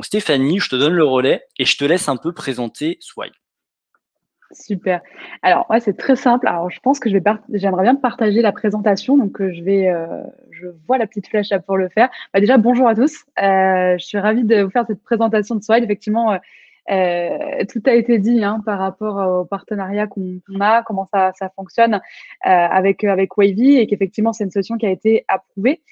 Donc Stéphanie, je te donne le relais et je te laisse un peu présenter Swile. Super. Alors, ouais, c'est très simple. Alors, je pense que j'aimerais bien partager la présentation. Donc, je vois la petite flèche là pour le faire. Bah, déjà, bonjour à tous. Je suis ravie de vous faire cette présentation de Swile. Effectivement, tout a été dit hein, par rapport au partenariat qu'on a, comment ça fonctionne avec Wavy et qu'effectivement, c'est une solution qui a été approuvée.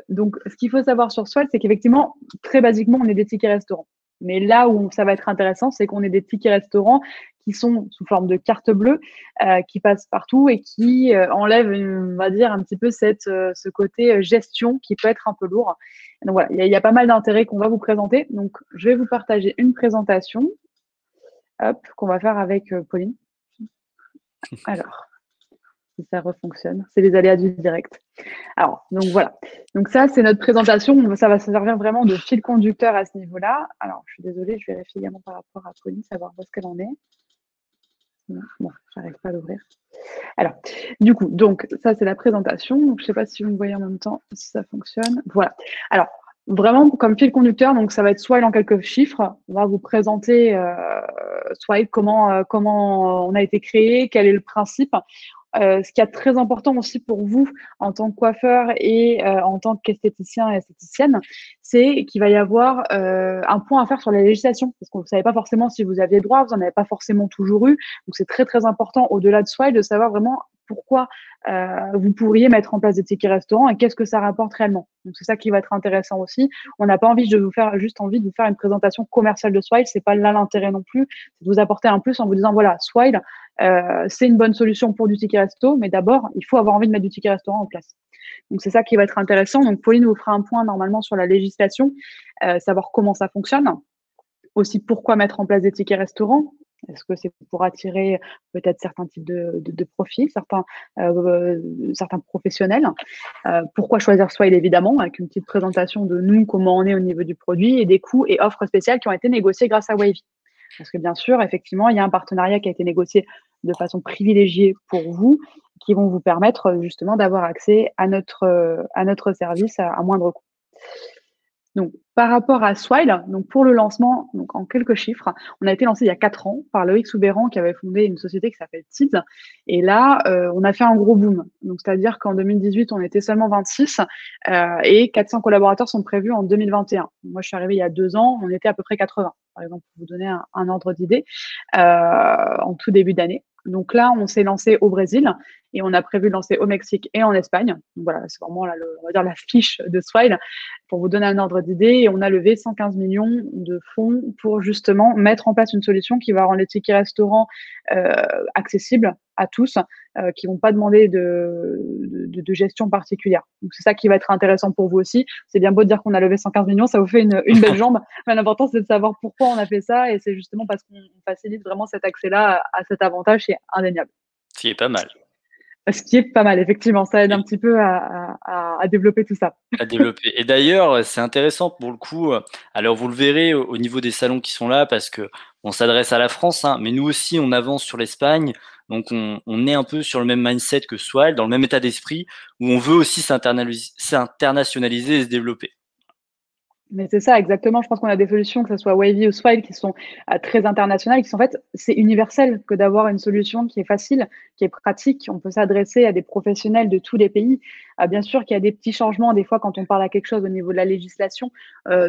Donc, ce qu'il faut savoir sur Swile, c'est qu'effectivement, très basiquement, on est des tickets restaurants. Mais là où ça va être intéressant, c'est qu'on est des tickets restaurants qui sont sous forme de carte bleue, qui passent partout et qui enlèvent, on va dire, un petit peu ce côté gestion qui peut être un peu lourd. Donc voilà, il y a pas mal d'intérêts qu'on va vous présenter. Donc, je vais vous partager une présentation qu'on va faire avec Pauline. Alors, si ça refonctionne, c'est les aléas du direct. Alors, donc voilà. Donc ça, c'est notre présentation. Ça va se servir vraiment de fil conducteur à ce niveau-là. Alors, je suis désolée, je vérifie également par rapport à Pauline, savoir où est-ce qu'elle en est. Bon, j'arrive pas à l'ouvrir. Alors, du coup, donc ça, c'est la présentation. Donc, je sais pas si vous me voyez en même temps, si ça fonctionne. Voilà. Alors, vraiment, comme fil conducteur, donc ça va être Swile en quelques chiffres. On va vous présenter Swile, comment on a été créé, quel est le principe. Ce qui est très important aussi pour vous en tant que coiffeur et en tant qu'esthéticien et esthéticienne, c'est qu'il va y avoir un point à faire sur la législation, parce que vous ne savez pas forcément si vous aviez droit, vous n'en avez pas forcément toujours eu. Donc c'est très très important au-delà de Swile de savoir vraiment pourquoi vous pourriez mettre en place des tickets restaurants et qu'est-ce que ça rapporte réellement. Donc c'est ça qui va être intéressant aussi. On n'a pas envie de vous faire juste envie de vous faire une présentation commerciale de Swile, c'est pas là l'intérêt non plus, c'est de vous apporter un plus en vous disant voilà, Swile, c'est une bonne solution pour du ticket resto, mais d'abord, il faut avoir envie de mettre du ticket restaurant en place. Donc, c'est ça qui va être intéressant. Donc, Pauline vous fera un point normalement sur la législation, savoir comment ça fonctionne. Aussi, pourquoi mettre en place des tickets restaurants. Est-ce que c'est pour attirer peut-être certains types de profils, certains professionnels. Pourquoi choisir Swile, évidemment, avec une petite présentation de nous, comment on est au niveau du produit et des coûts et offres spéciales qui ont été négociés grâce à Wavy. Parce que bien sûr, effectivement, il y a un partenariat qui a été négocié de façon privilégiée pour vous, qui vont vous permettre justement d'avoir accès à notre service à moindre coût. Donc, par rapport à Swile, donc pour le lancement, donc en quelques chiffres, on a été lancé il y a 4 ans par Loïc Soubéran qui avait fondé une société qui s'appelle Tids. Et là, on a fait un gros boom. Donc, c'est-à-dire qu'en 2018, on était seulement 26 et 400 collaborateurs sont prévus en 2021. Moi, je suis arrivée il y a 2 ans, on était à peu près 80, par exemple, pour vous donner un ordre d'idée, en tout début d'année. Donc là, on s'est lancé au Brésil et on a prévu de lancer au Mexique et en Espagne. Donc voilà, c'est vraiment là, on va dire la fiche de Swile pour vous donner un ordre d'idée. Et on a levé 115 millions de fonds pour justement mettre en place une solution qui va rendre les tickets restaurants accessibles à tous, qui vont pas demander de gestion particulière. Donc c'est ça qui va être intéressant pour vous aussi. C'est bien beau de dire qu'on a levé 115 millions, ça vous fait une belle jambe. Mais l'important, c'est de savoir pourquoi on a fait ça. Et c'est justement parce qu'on facilite vraiment cet accès-là à cet avantage, c'est indéniable. Ce qui est pas mal. Ce qui est pas mal, effectivement. Ça aide un petit peu à développer tout ça. À développer. Et d'ailleurs, c'est intéressant pour le coup, alors vous le verrez au niveau des salons qui sont là parce qu'on s'adresse à la France, hein, mais nous aussi on avance sur l'Espagne, donc on est un peu sur le même mindset que Swile, dans le même état d'esprit, où on veut aussi s'internationaliser et se développer. Mais c'est ça, exactement. Je pense qu'on a des solutions, que ce soit Wavy ou Swile, qui sont très internationales, qui sont en fait, c'est universel que d'avoir une solution qui est facile, qui est pratique. On peut s'adresser à des professionnels de tous les pays. Bien sûr qu'il y a des petits changements, des fois, quand on parle à quelque chose au niveau de la législation,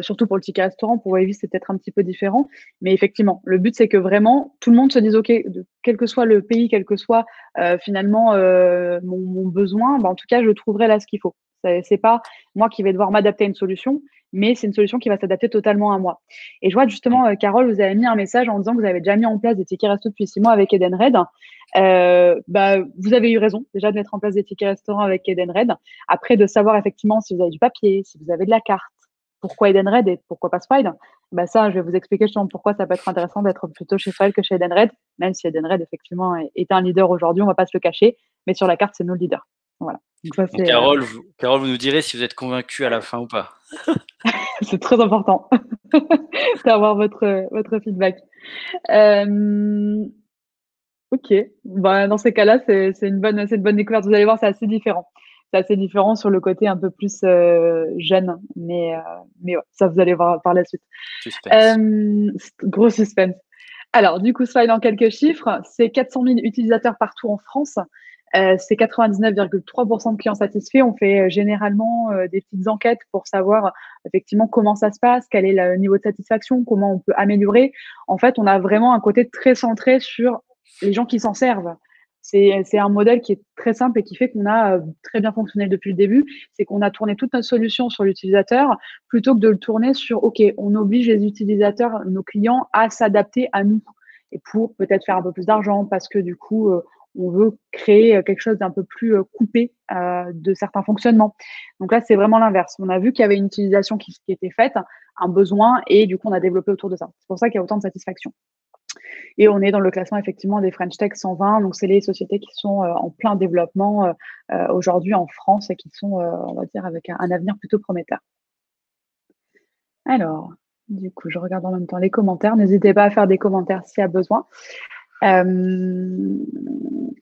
surtout pour le ticket restaurant. Pour Wavy, c'est peut-être un petit peu différent. Mais effectivement, le but, c'est que vraiment, tout le monde se dise, OK, quel que soit le pays, quel que soit finalement mon besoin, en tout cas, je trouverai là ce qu'il faut. C'est pas moi qui vais devoir m'adapter à une solution, mais c'est une solution qui va s'adapter totalement à moi. Et je vois justement, Carole, vous avez mis un message en disant que vous avez déjà mis en place des tickets resto depuis 6 mois avec Edenred. Vous avez eu raison déjà de mettre en place des tickets restaurants avec Edenred. Après, de savoir effectivement si vous avez du papier, si vous avez de la carte, pourquoi Edenred et pourquoi pas Swile, ça, je vais vous expliquer justement pourquoi ça peut être intéressant d'être plutôt chez Swile que chez Edenred, même si Edenred, effectivement, est un leader aujourd'hui, on va pas se le cacher, mais sur la carte, c'est nous le leader. Voilà. Donc ça, Donc Carole, vous nous direz si vous êtes convaincu à la fin ou pas. c'est très important d'avoir votre feedback. Ok, dans ces cas-là, c'est une bonne découverte. Vous allez voir, c'est assez différent. c'est assez différent sur le côté un peu plus jeune, mais ouais, ça vous allez voir par la suite. Suspense. Gros suspense. Alors, du coup, Smile en quelques chiffres, c'est 400 000 utilisateurs partout en France. C'est 99,3% de clients satisfaits. On fait généralement des petites enquêtes pour savoir effectivement comment ça se passe, quel est le niveau de satisfaction, comment on peut améliorer. En fait, on a vraiment un côté très centré sur les gens qui s'en servent. C'est un modèle qui est très simple et qui fait qu'on a très bien fonctionné depuis le début. C'est qu'on a tourné toute notre solution sur l'utilisateur plutôt que de le tourner sur, OK, on oblige les utilisateurs, nos clients, à s'adapter à nous et pour peut-être faire un peu plus d'argent parce que du coup, on veut créer quelque chose d'un peu plus coupé de certains fonctionnements. Donc là, c'est vraiment l'inverse. On a vu qu'il y avait une utilisation qui était faite, un besoin, et du coup, on a développé autour de ça. C'est pour ça qu'il y a autant de satisfaction. Et on est dans le classement effectivement des French Tech 120. Donc, c'est les sociétés qui sont en plein développement aujourd'hui en France et qui sont, on va dire, avec un avenir plutôt prometteur. Alors, du coup, je regarde en même temps les commentaires. N'hésitez pas à faire des commentaires s'il y a besoin.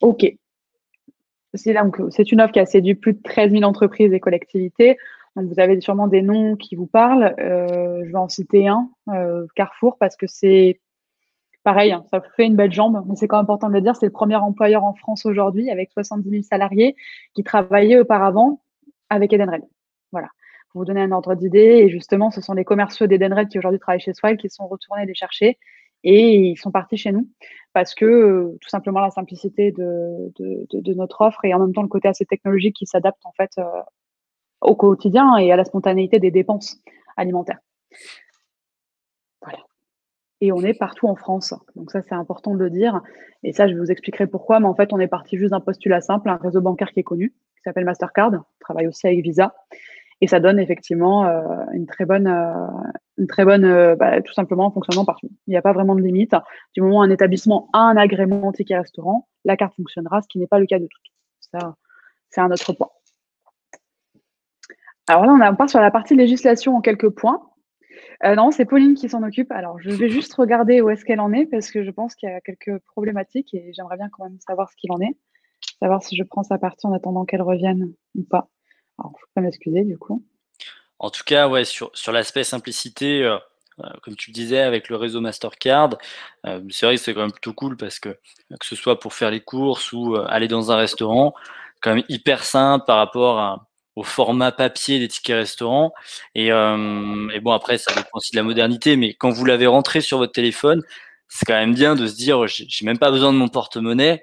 OK. C'est une offre qui a séduit plus de 13 000 entreprises et collectivités. Donc, vous avez sûrement des noms qui vous parlent. Je vais en citer un, Carrefour, parce que c'est pareil, hein, ça fait une belle jambe, mais c'est quand même important de le dire. C'est le premier employeur en France aujourd'hui avec 70 000 salariés qui travaillaient auparavant avec Edenred. Voilà. Pour vous donner un ordre d'idée. Et justement, ce sont les commerciaux d'Edenred qui aujourd'hui travaillent chez Swile qui sont retournés les chercher et ils sont partis chez nous parce que tout simplement la simplicité de notre offre et en même temps le côté assez technologique qui s'adapte en fait au quotidien et à la spontanéité des dépenses alimentaires. Voilà. Et on est partout en France. Donc ça, c'est important de le dire. Et ça, je vous expliquerai pourquoi. Mais en fait, on est parti juste d'un postulat simple, un réseau bancaire qui est connu, qui s'appelle Mastercard, on travaille aussi avec Visa. Et ça donne effectivement une très bonne, tout simplement, un fonctionnement partout. Il n'y a pas vraiment de limite. Du moment où un établissement a un agrément ticket restaurant, la carte fonctionnera, ce qui n'est pas le cas de toutes. Ça, c'est un autre point. Alors là, on part sur la partie législation en quelques points. Non, c'est Pauline qui s'en occupe. Alors, je vais juste regarder où est-ce qu'elle en est parce que je pense qu'il y a quelques problématiques et j'aimerais bien quand même savoir ce qu'il en est. Savoir si je prends sa partie en attendant qu'elle revienne ou pas. Alors, je peux m'excuser du coup. En tout cas, ouais, sur l'aspect simplicité, comme tu le disais avec le réseau Mastercard, c'est vrai que c'est quand même plutôt cool parce que ce soit pour faire les courses ou, aller dans un restaurant, quand même hyper simple par rapport au format papier des tickets restaurants et bon après ça dépend aussi de la modernité, mais quand vous l'avez rentré sur votre téléphone, c'est quand même bien de se dire: «J'ai même pas besoin de mon porte-monnaie,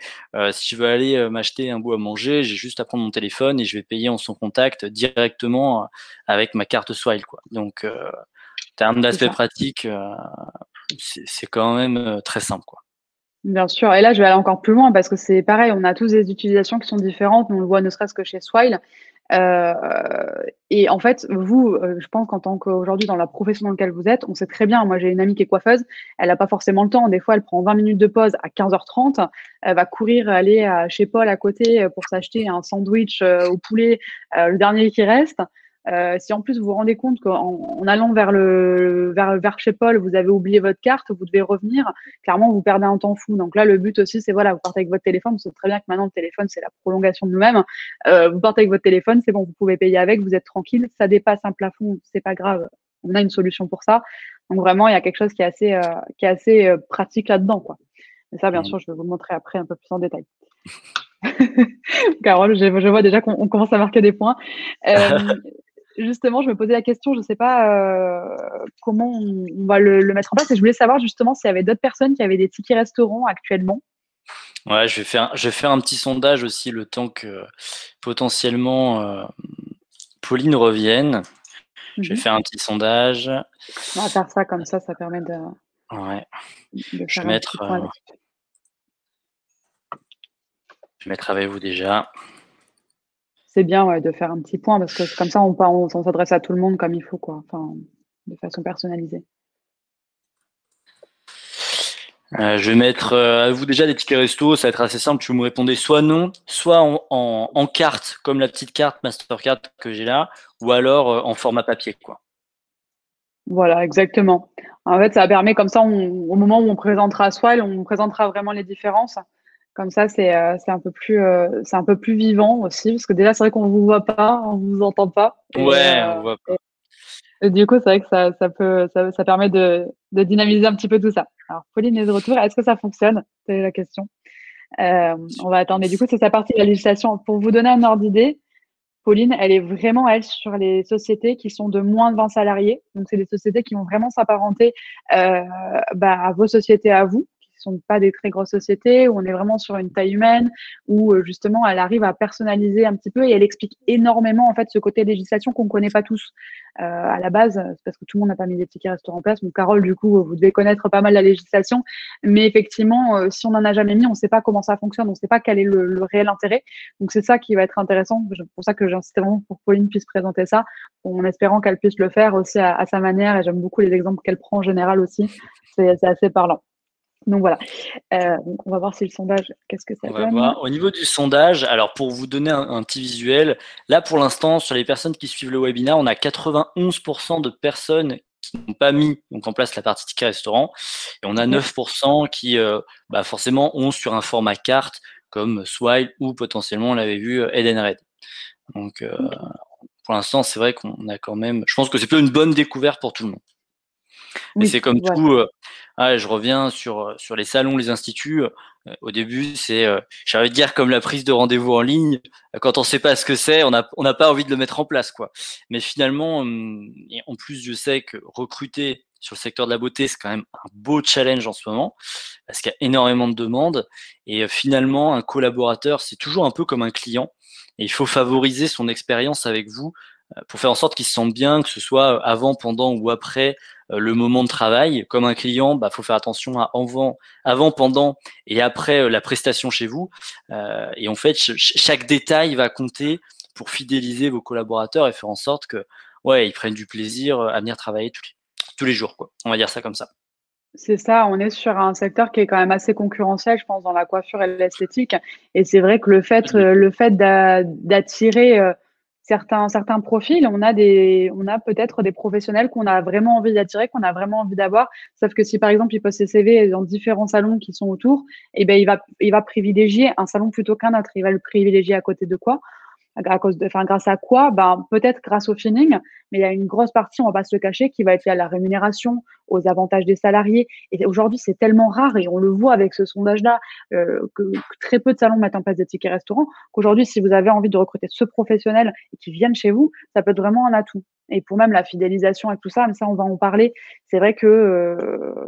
si je veux aller, m'acheter un bout à manger, j'ai juste à prendre mon téléphone et je vais payer en sans contact directement, avec ma carte Swile, quoi». Donc en termes d'aspect pratique, c'est quand même, très simple, quoi. Bien sûr. Et là, je vais aller encore plus loin parce que c'est pareil, on a tous des utilisations qui sont différentes. On le voit ne serait-ce que chez Swile. Euh, et en fait, vous, je pense qu'en tant qu'aujourd'hui, dans la profession dans laquelle vous êtes, on sait très bien. Moi, j'ai une amie qui est coiffeuse. Elle n'a pas forcément le temps. Des fois, elle prend 20 minutes de pause à 15h30. Elle va courir, aller chez Paul à côté pour s'acheter un sandwich au poulet, le dernier qui reste. Si en plus vous vous rendez compte qu'en allant vers chez Paul, vous avez oublié votre carte, vous devez revenir, clairement vous perdez un temps fou. Donc là, le but aussi, c'est voilà, vous partez avec votre téléphone. Vous savez très bien que maintenant le téléphone, c'est la prolongation de nous-mêmes. Vous partez avec votre téléphone, c'est bon, vous pouvez payer avec, vous êtes tranquille. Ça dépasse un plafond, c'est pas grave. On a une solution pour ça. Donc vraiment, il y a quelque chose qui est assez pratique là-dedans, quoi. Et ça, bien sûr, je vais vous le montrer après un peu plus en détail. Carole, je vois déjà qu'on commence à marquer des points. Justement, je me posais la question, je ne sais pas comment on va le mettre en place. Et je voulais savoir justement s'il y avait d'autres personnes qui avaient des tickets restaurants actuellement. Ouais, je vais faire un petit sondage aussi le temps que potentiellement Pauline revienne. Je vais faire un petit sondage. On va faire ça comme ça permet de Je faire vais un petit point là-dessus. Je vais mettre avec vous déjà. C'est bien de faire un petit point parce que comme ça, on s'adresse à tout le monde comme il faut, quoi. Enfin, de façon personnalisée. Je vais mettre à vous déjà des tickets resto, ça va être assez simple, vous me répondez soit non, soit en carte, comme la petite carte Mastercard que j'ai là, ou alors en format papier, quoi. Voilà, exactement. En fait, ça permet comme ça, au moment où on présentera Swile, on présentera vraiment les différences. Comme ça, c'est un peu plus vivant aussi, parce que déjà, c'est vrai qu'on vous voit pas, on vous entend pas. Ouais, on voit pas. Et du coup, c'est vrai que ça permet de dynamiser un petit peu tout ça. Alors, Pauline est de retour. Est-ce que ça fonctionne? C'est la question. On va attendre. Mais du coup, c'est sa partie de la législation. Pour vous donner un ordre d'idée, Pauline, elle est vraiment, elle, sur les sociétés qui sont de moins de 20 salariés. Donc, c'est des sociétés qui vont vraiment s'apparenter à vos sociétés à vous, qui ne sont pas des très grosses sociétés, où on est vraiment sur une taille humaine, où justement, elle arrive à personnaliser un petit peu et elle explique énormément, en fait, ce côté législation qu'on ne connaît pas tous. À la base, c'est parce que tout le monde n'a pas mis des tickets restaurants en place. Donc, Carole, du coup, vous devez connaître pas mal la législation. Mais effectivement, si on n'en a jamais mis, on ne sait pas comment ça fonctionne, on ne sait pas quel est le réel intérêt. Donc, c'est ça qui va être intéressant. C'est pour ça que j'insiste vraiment pour que Pauline puisse présenter ça, en espérant qu'elle puisse le faire aussi à sa manière. Et j'aime beaucoup les exemples qu'elle prend en général aussi. C'est assez parlant. Donc, voilà. Donc on va voir si le sondage, qu'est-ce que ça On va donne. voir. Au niveau du sondage, alors pour vous donner un petit visuel, là pour l'instant, sur les personnes qui suivent le webinaire, on a 91% de personnes qui n'ont pas mis donc en place la partie ticket restaurant, et on a 9% qui forcément ont sur un format carte comme Swile ou potentiellement on l'avait vu Edenred. Donc pour l'instant, c'est vrai qu'on a quand même, je pense que c'est plutôt une bonne découverte pour tout le monde. Mais Oui, c'est comme voilà. tout, je reviens sur les salons, les instituts. Au début, j'ai envie de dire comme la prise de rendez-vous en ligne. Quand on ne sait pas ce que c'est, on n'a pas envie de le mettre en place, quoi. Mais finalement, et en plus, je sais que recruter sur le secteur de la beauté, c'est quand même un beau challenge en ce moment, parce qu'il y a énormément de demandes. Et finalement, un collaborateur, c'est toujours un peu comme un client. Et il faut favoriser son expérience avec vous pour faire en sorte qu'il se sente bien, que ce soit avant, pendant ou après le moment de travail. Comme un client, faut faire attention à avant, pendant et après la prestation chez vous. Et en fait, chaque détail va compter pour fidéliser vos collaborateurs et faire en sorte que, ouais, ils prennent du plaisir à venir travailler tous les jours, quoi. On va dire ça comme ça. C'est ça, on est sur un secteur qui est quand même assez concurrentiel, je pense, dans la coiffure et l'esthétique. Et c'est vrai que le fait d'attirer certains profils, on a peut-être des professionnels qu'on a vraiment envie d'attirer, qu'on a vraiment envie d'avoir. Sauf que si par exemple il poste ses CV dans différents salons qui sont autour, eh ben il va privilégier un salon plutôt qu'un autre. Il va le privilégier à côté de quoi? Grâce à quoi? Ben, peut-être grâce au feeling, mais il y a une grosse partie, on va pas se le cacher, qui va être liée à la rémunération, aux avantages des salariés. Et aujourd'hui, c'est tellement rare, et on le voit avec ce sondage-là, que très peu de salons mettent en place des tickets restaurants, qu'aujourd'hui, si vous avez envie de recruter ce professionnel et qui viennent chez vous, ça peut être vraiment un atout. Et pour même la fidélisation et tout ça, mais ça, on va en parler. C'est vrai que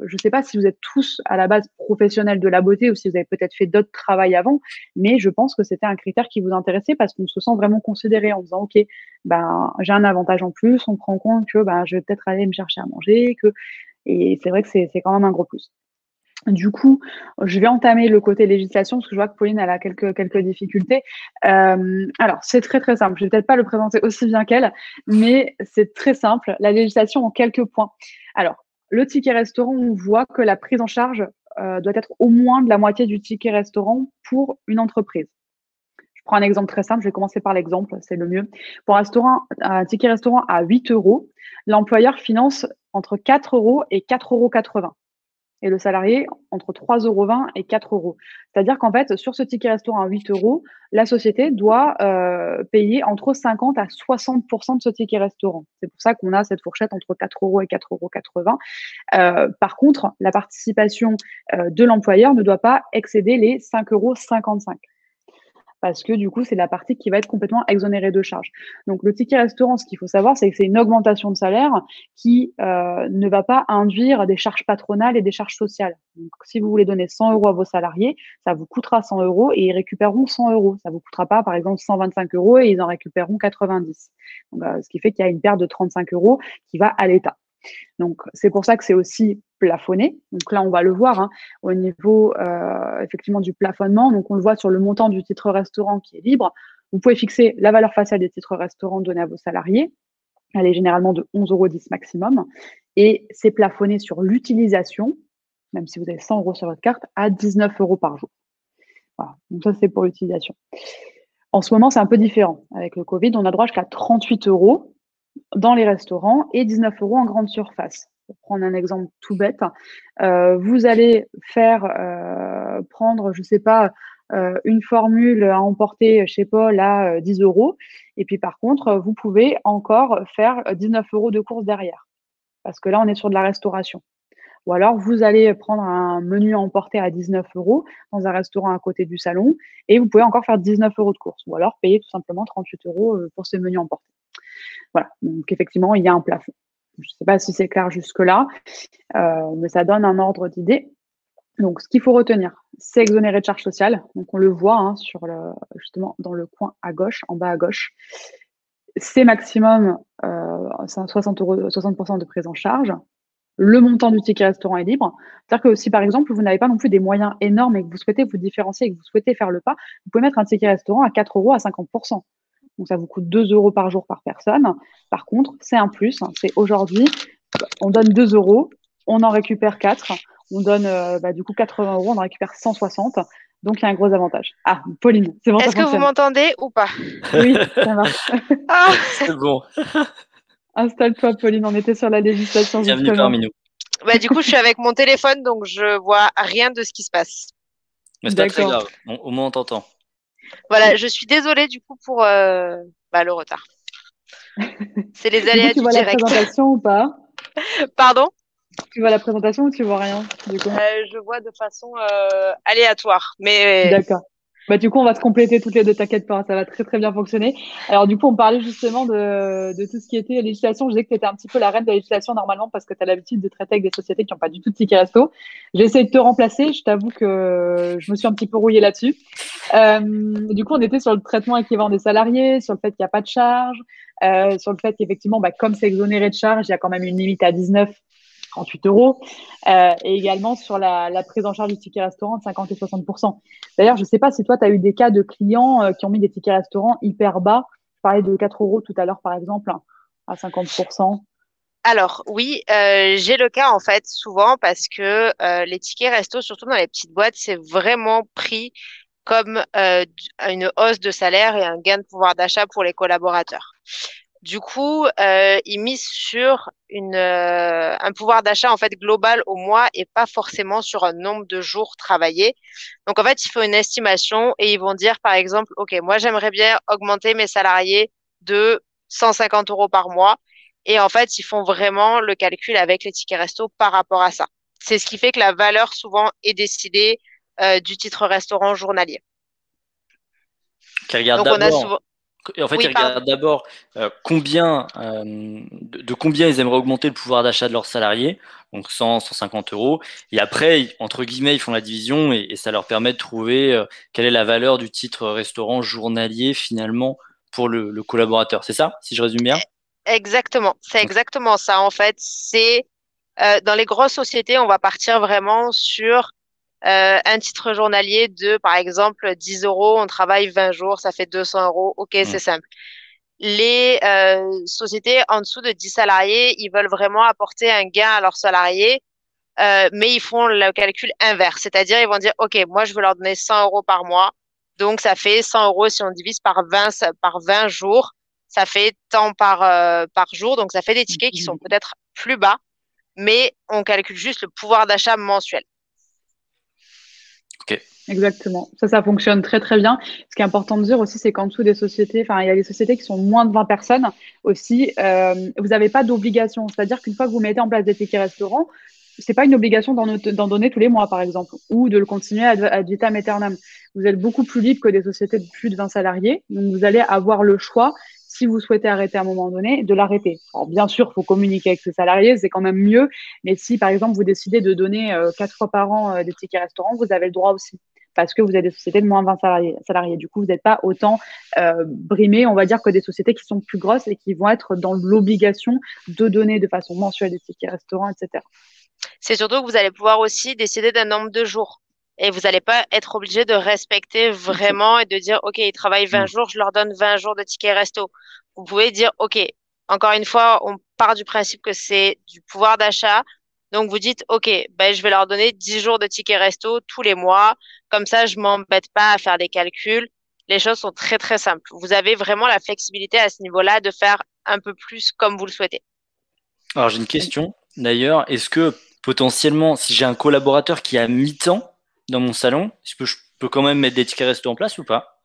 je ne sais pas si vous êtes tous à la base professionnels de la beauté ou si vous avez peut-être fait d'autres travails avant, mais je pense que c'était un critère qui vous intéressait parce qu'on se sent vraiment considéré en disant, OK, ben, j'ai un avantage en plus, on prend en compte que ben, je vais peut-être aller me chercher à manger. Et c'est vrai que c'est quand même un gros plus. Du coup, je vais entamer le côté législation parce que je vois que Pauline elle a quelques difficultés. Alors, c'est très très simple. Je vais peut-être pas le présenter aussi bien qu'elle, mais c'est très simple. La législation en quelques points. Alors, le ticket restaurant, on voit que la prise en charge doit être au moins de la moitié du ticket restaurant pour une entreprise. Je prends un exemple très simple. Je vais commencer par l'exemple, c'est le mieux. Pour un ticket restaurant à 8 euros, l'employeur finance entre 4 euros et 4,80 euros. Et le salarié entre 3,20 € et 4 euros. C'est-à-dire qu'en fait, sur ce ticket restaurant à 8 euros, la société doit payer entre 50 à 60% de ce ticket restaurant. C'est pour ça qu'on a cette fourchette entre 4 euros et 4,80 €. Par contre, la participation de l'employeur ne doit pas excéder les 5,55 €. Parce que du coup, c'est la partie qui va être complètement exonérée de charges. Donc, le ticket restaurant, ce qu'il faut savoir, c'est que c'est une augmentation de salaire qui ne va pas induire des charges patronales et des charges sociales. Donc, si vous voulez donner 100 € à vos salariés, ça vous coûtera 100 € et ils récupéreront 100 €. Ça vous coûtera pas, par exemple, 125 € et ils en récupéreront 90. Donc, ce qui fait qu'il y a une perte de 35 € qui va à l'État. Donc, c'est pour ça que c'est aussi plafonné. Donc là, on va le voir au niveau effectivement du plafonnement. Donc, on le voit sur le montant du titre restaurant qui est libre. Vous pouvez fixer la valeur faciale des titres restaurants donnés à vos salariés. Elle est généralement de 11,10 € maximum. Et c'est plafonné sur l'utilisation, même si vous avez 100 € sur votre carte, à 19 € par jour. Voilà. Donc ça, c'est pour l'utilisation. En ce moment, c'est un peu différent. Avec le Covid, on a droit jusqu'à 38 € dans les restaurants et 19 € en grande surface. Pour prendre un exemple tout bête, vous allez prendre, je ne sais pas, une formule à emporter chez Paul à 10 euros. Et puis par contre, vous pouvez encore faire 19 euros de course derrière. Parce que là, on est sur de la restauration. Ou alors, vous allez prendre un menu à emporter à 19 euros dans un restaurant à côté du salon et vous pouvez encore faire 19 euros de course. Ou alors payer tout simplement 38 euros pour ce menu emporté. Voilà. Donc, effectivement, il y a un plafond. Je ne sais pas si c'est clair jusque-là, mais ça donne un ordre d'idée. Donc, ce qu'il faut retenir, c'est exonéré de charges sociales. Donc, on le voit justement dans le coin à gauche, en bas à gauche. C'est maximum 60 euros, 60% de prise en charge. Le montant du ticket restaurant est libre. C'est-à-dire que si, par exemple, vous n'avez pas non plus des moyens énormes et que vous souhaitez vous différencier et que vous souhaitez faire le pas, vous pouvez mettre un ticket restaurant à 4 euros à 50%. Donc, ça vous coûte 2 euros par jour par personne. Par contre, c'est un plus. C'est aujourd'hui, on donne 2 euros, on en récupère 4. On donne du coup 80 euros, on en récupère 160. Donc, il y a un gros avantage. Ah, Pauline, c'est bon, ça Est-ce que vous fonctionne. m'entendez ou pas? Oui, ça marche. Ah, C'est bon. Installe-toi, Pauline, on était sur la législation Bienvenue justement. parmi nous. bah, du coup, je suis avec mon téléphone, donc je vois rien de ce qui se passe. Mais c'est pas très D'accord. grave. Au moins, on t'entend. Voilà, je suis désolée du coup pour le retard. C'est les Du coup, aléas tu du vois la direct. présentation ou pas? Pardon? Tu vois la présentation ou tu vois rien, du coup? Je vois de façon aléatoire, mais D'accord. Du coup, on va se compléter toutes les deux, t'inquiète pas, ça va très très bien fonctionner. Alors du coup, on parlait justement de tout ce qui était législation. Je disais que tu étais un petit peu la reine de la législation normalement parce que tu as l'habitude de traiter avec des sociétés qui n'ont pas du tout de ticket resto. J'ai essayé de te remplacer, je t'avoue que je me suis un petit peu rouillée là-dessus. Du coup, on était sur le traitement équivalent des salariés, sur le fait qu'il n'y a pas de charge, sur le fait qu'effectivement, comme c'est exonéré de charge, il y a quand même une limite à 19, 38 euros, et également sur la prise en charge du ticket restaurant de 50 et 60%. D'ailleurs, je ne sais pas si toi, tu as eu des cas de clients qui ont mis des tickets restaurants hyper bas. Je parlais de 4 euros tout à l'heure, par exemple, à 50%. alors oui, j'ai le cas en fait souvent parce que les tickets resto, surtout dans les petites boîtes, c'est vraiment pris comme une hausse de salaire et un gain de pouvoir d'achat pour les collaborateurs. Du coup, ils misent sur un pouvoir d'achat en fait global au mois et pas forcément sur un nombre de jours travaillés. Donc en fait, il faut une estimation et ils vont dire par exemple, OK, moi j'aimerais bien augmenter mes salariés de 150 euros par mois. Et en fait, ils font vraiment le calcul avec les tickets resto par rapport à ça. C'est ce qui fait que la valeur souvent est décidée du titre restaurant journalier. Qui regarde Donc on a d'abord. souvent... En fait, ils Oui, pardon. regardent d'abord combien, de combien ils aimeraient augmenter le pouvoir d'achat de leurs salariés, donc 100, 150 euros. Et après, entre guillemets, ils font la division et ça leur permet de trouver quelle est la valeur du titre restaurant journalier finalement pour le collaborateur. C'est ça, si je résume bien? Exactement. C'est exactement ça. En fait, c'est dans les grosses sociétés, on va partir vraiment sur un titre journalier de, par exemple, 10 euros. On travaille 20 jours, ça fait 200 euros. OK, Mm. c'est simple. Les sociétés en dessous de 10 salariés, ils veulent vraiment apporter un gain à leurs salariés, mais ils font le calcul inverse. C'est-à-dire, ils vont dire, OK, moi, je veux leur donner 100 euros par mois. Donc, ça fait 100 euros si on divise par 20 jours. Ça fait tant par jour. Donc, ça fait des tickets qui sont peut-être plus bas, mais on calcule juste le pouvoir d'achat mensuel. Ok. Exactement. Ça fonctionne très, très bien. Ce qui est important de dire aussi, c'est qu'en dessous des sociétés, enfin, il y a des sociétés qui sont moins de 20 personnes aussi, vous n'avez pas d'obligation. C'est-à-dire qu'une fois que vous mettez en place des tickets restaurants, c'est pas une obligation d'en donner tous les mois, par exemple, ou de le continuer ad vitam aeternam. Vous êtes beaucoup plus libre que des sociétés de plus de 20 salariés. Donc, vous allez avoir le choix, si vous souhaitez arrêter à un moment donné, de l'arrêter. Alors, bien sûr, il faut communiquer avec ses salariés, c'est quand même mieux. Mais si, par exemple, vous décidez de donner 4 fois par an des tickets restaurants, vous avez le droit aussi parce que vous avez des sociétés de moins de 20 salariés. Du coup, vous n'êtes pas autant brimé, on va dire, que des sociétés qui sont plus grosses et qui vont être dans l'obligation de donner de façon mensuelle des tickets restaurants, etc. C'est surtout que vous allez pouvoir aussi décider d'un nombre de jours. Et vous n'allez pas être obligé de respecter vraiment et de dire, OK, ils travaillent 20 Mm. jours, je leur donne 20 jours de tickets resto. Vous pouvez dire, OK, encore une fois, on part du principe que c'est du pouvoir d'achat. Donc, vous dites, OK, ben, je vais leur donner 10 jours de tickets resto tous les mois. Comme ça, je m'embête pas à faire des calculs. Les choses sont très, très simples. Vous avez vraiment la flexibilité à ce niveau-là de faire un peu plus comme vous le souhaitez. Alors, j'ai une question d'ailleurs. Est-ce que potentiellement, si j'ai un collaborateur qui a mi-temps dans mon salon, est-ce que je peux quand même mettre des tickets resto en place ou pas?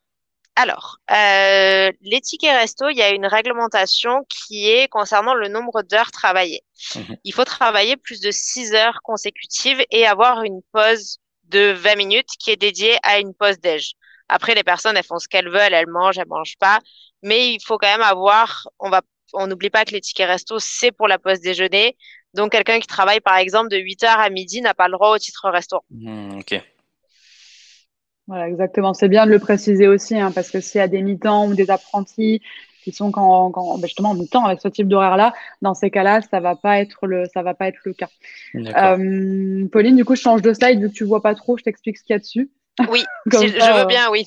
Alors, les tickets resto, il y a une réglementation qui est concernant le nombre d'heures travaillées. Mhm. Il faut travailler plus de 6 heures consécutives et avoir une pause de 20 minutes qui est dédiée à une pause déj. Après, les personnes, elles font ce qu'elles veulent, elles mangent pas. Mais il faut quand même avoir, on n'oublie pas que les tickets resto, c'est pour la pause déjeuner. Donc, quelqu'un qui travaille, par exemple, de 8 heures à midi n'a pas le droit au titre restaurant. Ok. Voilà, exactement. C'est bien de le préciser aussi, hein, parce que s'il y a des mi-temps ou des apprentis qui sont justement en mi-temps avec ce type d'horaire-là, dans ces cas-là, ça va pas être le cas. D'accord. Pauline, du coup, je change de slide vu que tu vois pas trop, je t'explique ce qu'il y a dessus. Oui, Comme je veux ça, bien, oui.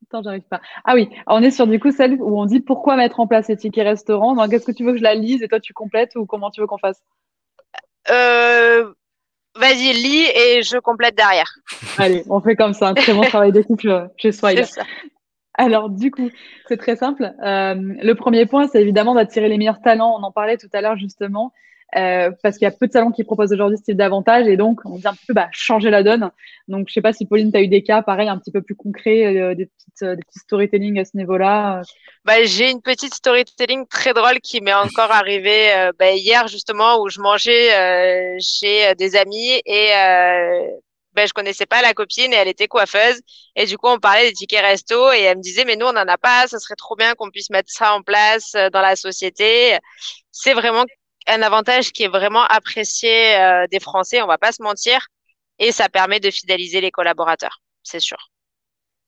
attends, j'arrive pas. Ah oui, on est sur du coup celle où on dit pourquoi mettre en place les tickets restaurants. Donc, est-ce que tu veux que je la lise et toi tu complètes ou comment tu veux qu'on fasse? Euh, Vas-y, lis et je complète derrière. Allez, on fait comme ça. Un très bon travail d'équipe chez C'est Swile. ça. Alors, du coup, c'est très simple. Le premier point, c'est évidemment d'attirer les meilleurs talents. On en parlait tout à l'heure, justement, parce qu'il y a peu de salons qui proposent aujourd'hui ce type d'avantage et donc on vient un peu changer la donne. Donc, je sais pas si Pauline, tu as eu des cas, pareil, un petit peu plus concrets, des petits storytelling à ce niveau-là. Bah, j'ai une petite storytelling très drôle qui m'est encore arrivée hier justement où je mangeais chez des amis et je connaissais pas la copine et elle était coiffeuse et du coup on parlait des tickets resto et elle me disait mais nous on n'en a pas, ça serait trop bien qu'on puisse mettre ça en place dans la société. C'est vraiment un avantage qui est vraiment apprécié des Français, on va pas se mentir, et ça permet de fidéliser les collaborateurs, c'est sûr.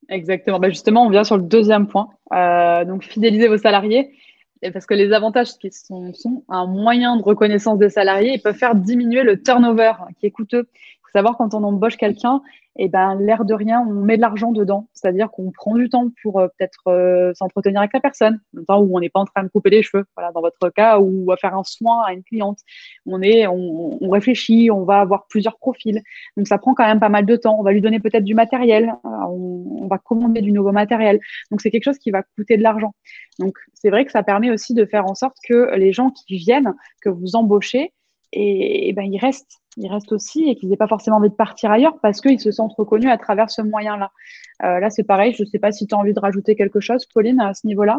Exactement. Justement, on vient sur le deuxième point. Donc, fidéliser vos salariés. Et parce que les avantages sont un moyen de reconnaissance des salariés, ils peuvent faire diminuer le turnover qui est coûteux. Il faut savoir, quand on embauche quelqu'un, et ben, l'air de rien, on met de l'argent dedans. C'est-à-dire qu'on prend du temps pour peut-être s'entretenir avec la personne, le temps où on n'est pas en train de couper les cheveux, voilà, dans votre cas, ou à faire un soin à une cliente. On réfléchit, on va avoir plusieurs profils. Donc, ça prend quand même pas mal de temps. On va lui donner peut-être du matériel, on va commander du nouveau matériel. Donc, c'est quelque chose qui va coûter de l'argent. Donc, c'est vrai que ça permet aussi de faire en sorte que les gens qui viennent, que vous embauchez, et ben, ils restent aussi et qu'ils n'aient pas forcément envie de partir ailleurs parce qu'ils se sentent reconnus à travers ce moyen-là. Là, c'est pareil. Je ne sais pas si tu as envie de rajouter quelque chose, Pauline, à ce niveau-là.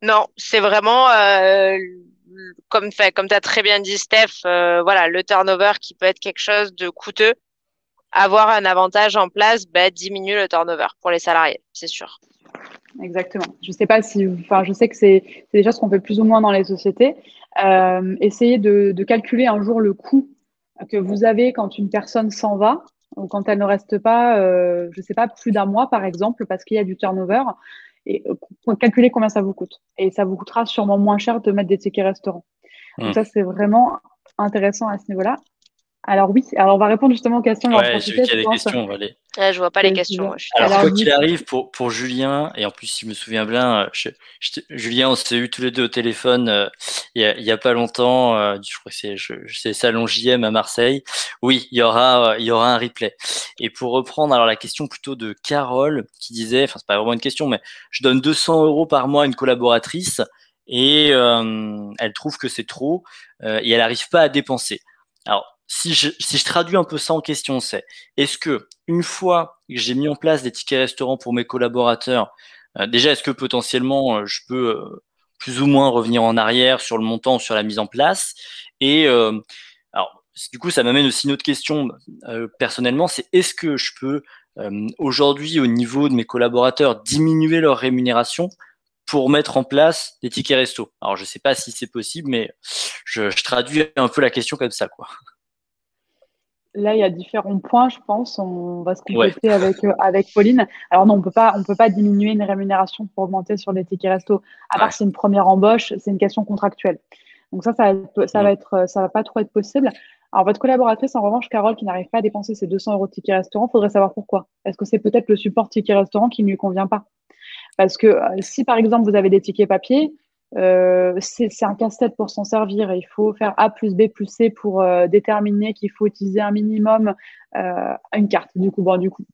Non, c'est vraiment comme tu as très bien dit, Steph, voilà, le turnover qui peut être quelque chose de coûteux. Avoir un avantage en place, diminue le turnover pour les salariés, c'est sûr. Exactement. Je sais pas si, enfin, je sais que c'est des choses qu'on fait plus ou moins dans les sociétés. Essayez de calculer un jour le coût que vous avez quand une personne s'en va ou quand elle ne reste pas, je sais pas, plus d'un mois par exemple, parce qu'il y a du turnover. Et calculer combien ça vous coûte. Et ça vous coûtera sûrement moins cher de mettre des tickets restaurants. Donc Hmm. ça, c'est vraiment intéressant à ce niveau-là. Alors oui, alors on va répondre justement aux questions, on va en Ouais, j'ai vu profiter, qu'il je y a des pense. questions, on va aller. Je vois pas les questions, moi, je suis Alors, Alors, désolée. quoi du qu'il coup, arrive, pour Julien, et en plus, si je me souviens bien, Julien, on s'est eu tous les deux au téléphone il y a pas longtemps, je crois que c'est Salon JM à Marseille. Oui, il y aura un replay. Et pour reprendre alors la question plutôt de Carole, qui disait, enfin, c'est pas vraiment une question, mais je donne 200 euros par mois à une collaboratrice et elle trouve que c'est trop et elle n'arrive pas à dépenser. Alors, si je traduis un peu ça en question, c'est est-ce que une fois que j'ai mis en place des tickets restaurants pour mes collaborateurs, déjà, est-ce que potentiellement je peux plus ou moins revenir en arrière sur le montant ou sur la mise en place? Et alors, du coup, ça m'amène aussi une autre question personnellement, c'est est-ce que je peux aujourd'hui, au niveau de mes collaborateurs, diminuer leur rémunération pour mettre en place des tickets resto? Alors, je ne sais pas si c'est possible, mais je traduis un peu la question comme ça, quoi. là, il y a différents points, je pense. On va se Ouais, compléter avec Pauline. Alors non, on peut pas diminuer une rémunération pour augmenter sur les tickets resto. À part ouais. si c'est une première embauche, c'est une question contractuelle. Donc Mm. ça va pas trop être possible. Alors votre collaboratrice, en revanche, Carole, qui n'arrive pas à dépenser ses 200 euros de tickets restaurant, faudrait savoir pourquoi. Est-ce que c'est peut-être le support ticket restaurant qui ne lui convient pas? Parce que si par exemple vous avez des tickets papier, c'est un casse-tête pour s'en servir. Il faut faire A plus B plus C pour déterminer qu'il faut utiliser un minimum une carte. Du coup,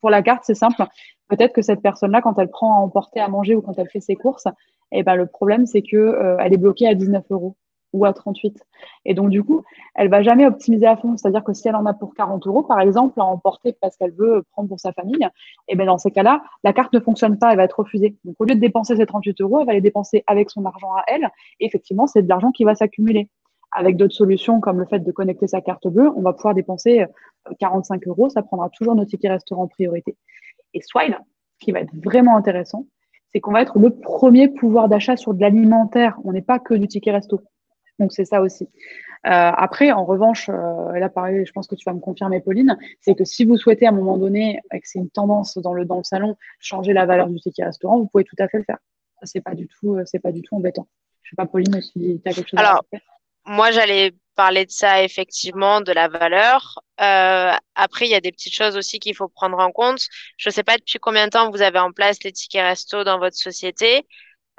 pour la carte, c'est simple. Peut-être que cette personne-là, quand elle prend à emporter à manger ou quand elle fait ses courses, eh ben, le problème, c'est que elle est bloquée à 19 euros. ou à 38. Et donc, du coup, elle va jamais optimiser à fond. C'est-à-dire que si elle en a pour 40 euros, par exemple, à emporter parce qu'elle veut prendre pour sa famille, et bien dans ces cas-là, la carte ne fonctionne pas, elle va être refusée. Donc, au lieu de dépenser ces 38 euros, elle va les dépenser avec son argent à elle. Et effectivement, c'est de l'argent qui va s'accumuler. Avec d'autres solutions comme le fait de connecter sa carte bleue, on va pouvoir dépenser 45 euros. Ça prendra toujours nos tickets restaurants en priorité. Et Swile, ce qui va être vraiment intéressant, c'est qu'on va être le premier pouvoir d'achat sur de l'alimentaire. On n'est pas que du ticket resto. Donc, c'est ça aussi. Après, en revanche, là, pareil, je pense que tu vas me confirmer, Pauline, c'est que si vous souhaitez à un moment donné, et que c'est une tendance dans le salon, changer la valeur du ticket restaurant, vous pouvez tout à fait le faire. Ça, c'est pas du tout embêtant. Je sais pas, Pauline, si tu as quelque chose à Alors, rajouter. moi, j'allais parler de ça effectivement, de la valeur. Après, il y a des petites choses aussi qu'il faut prendre en compte. Je ne sais pas depuis combien de temps vous avez en place les tickets resto dans votre société.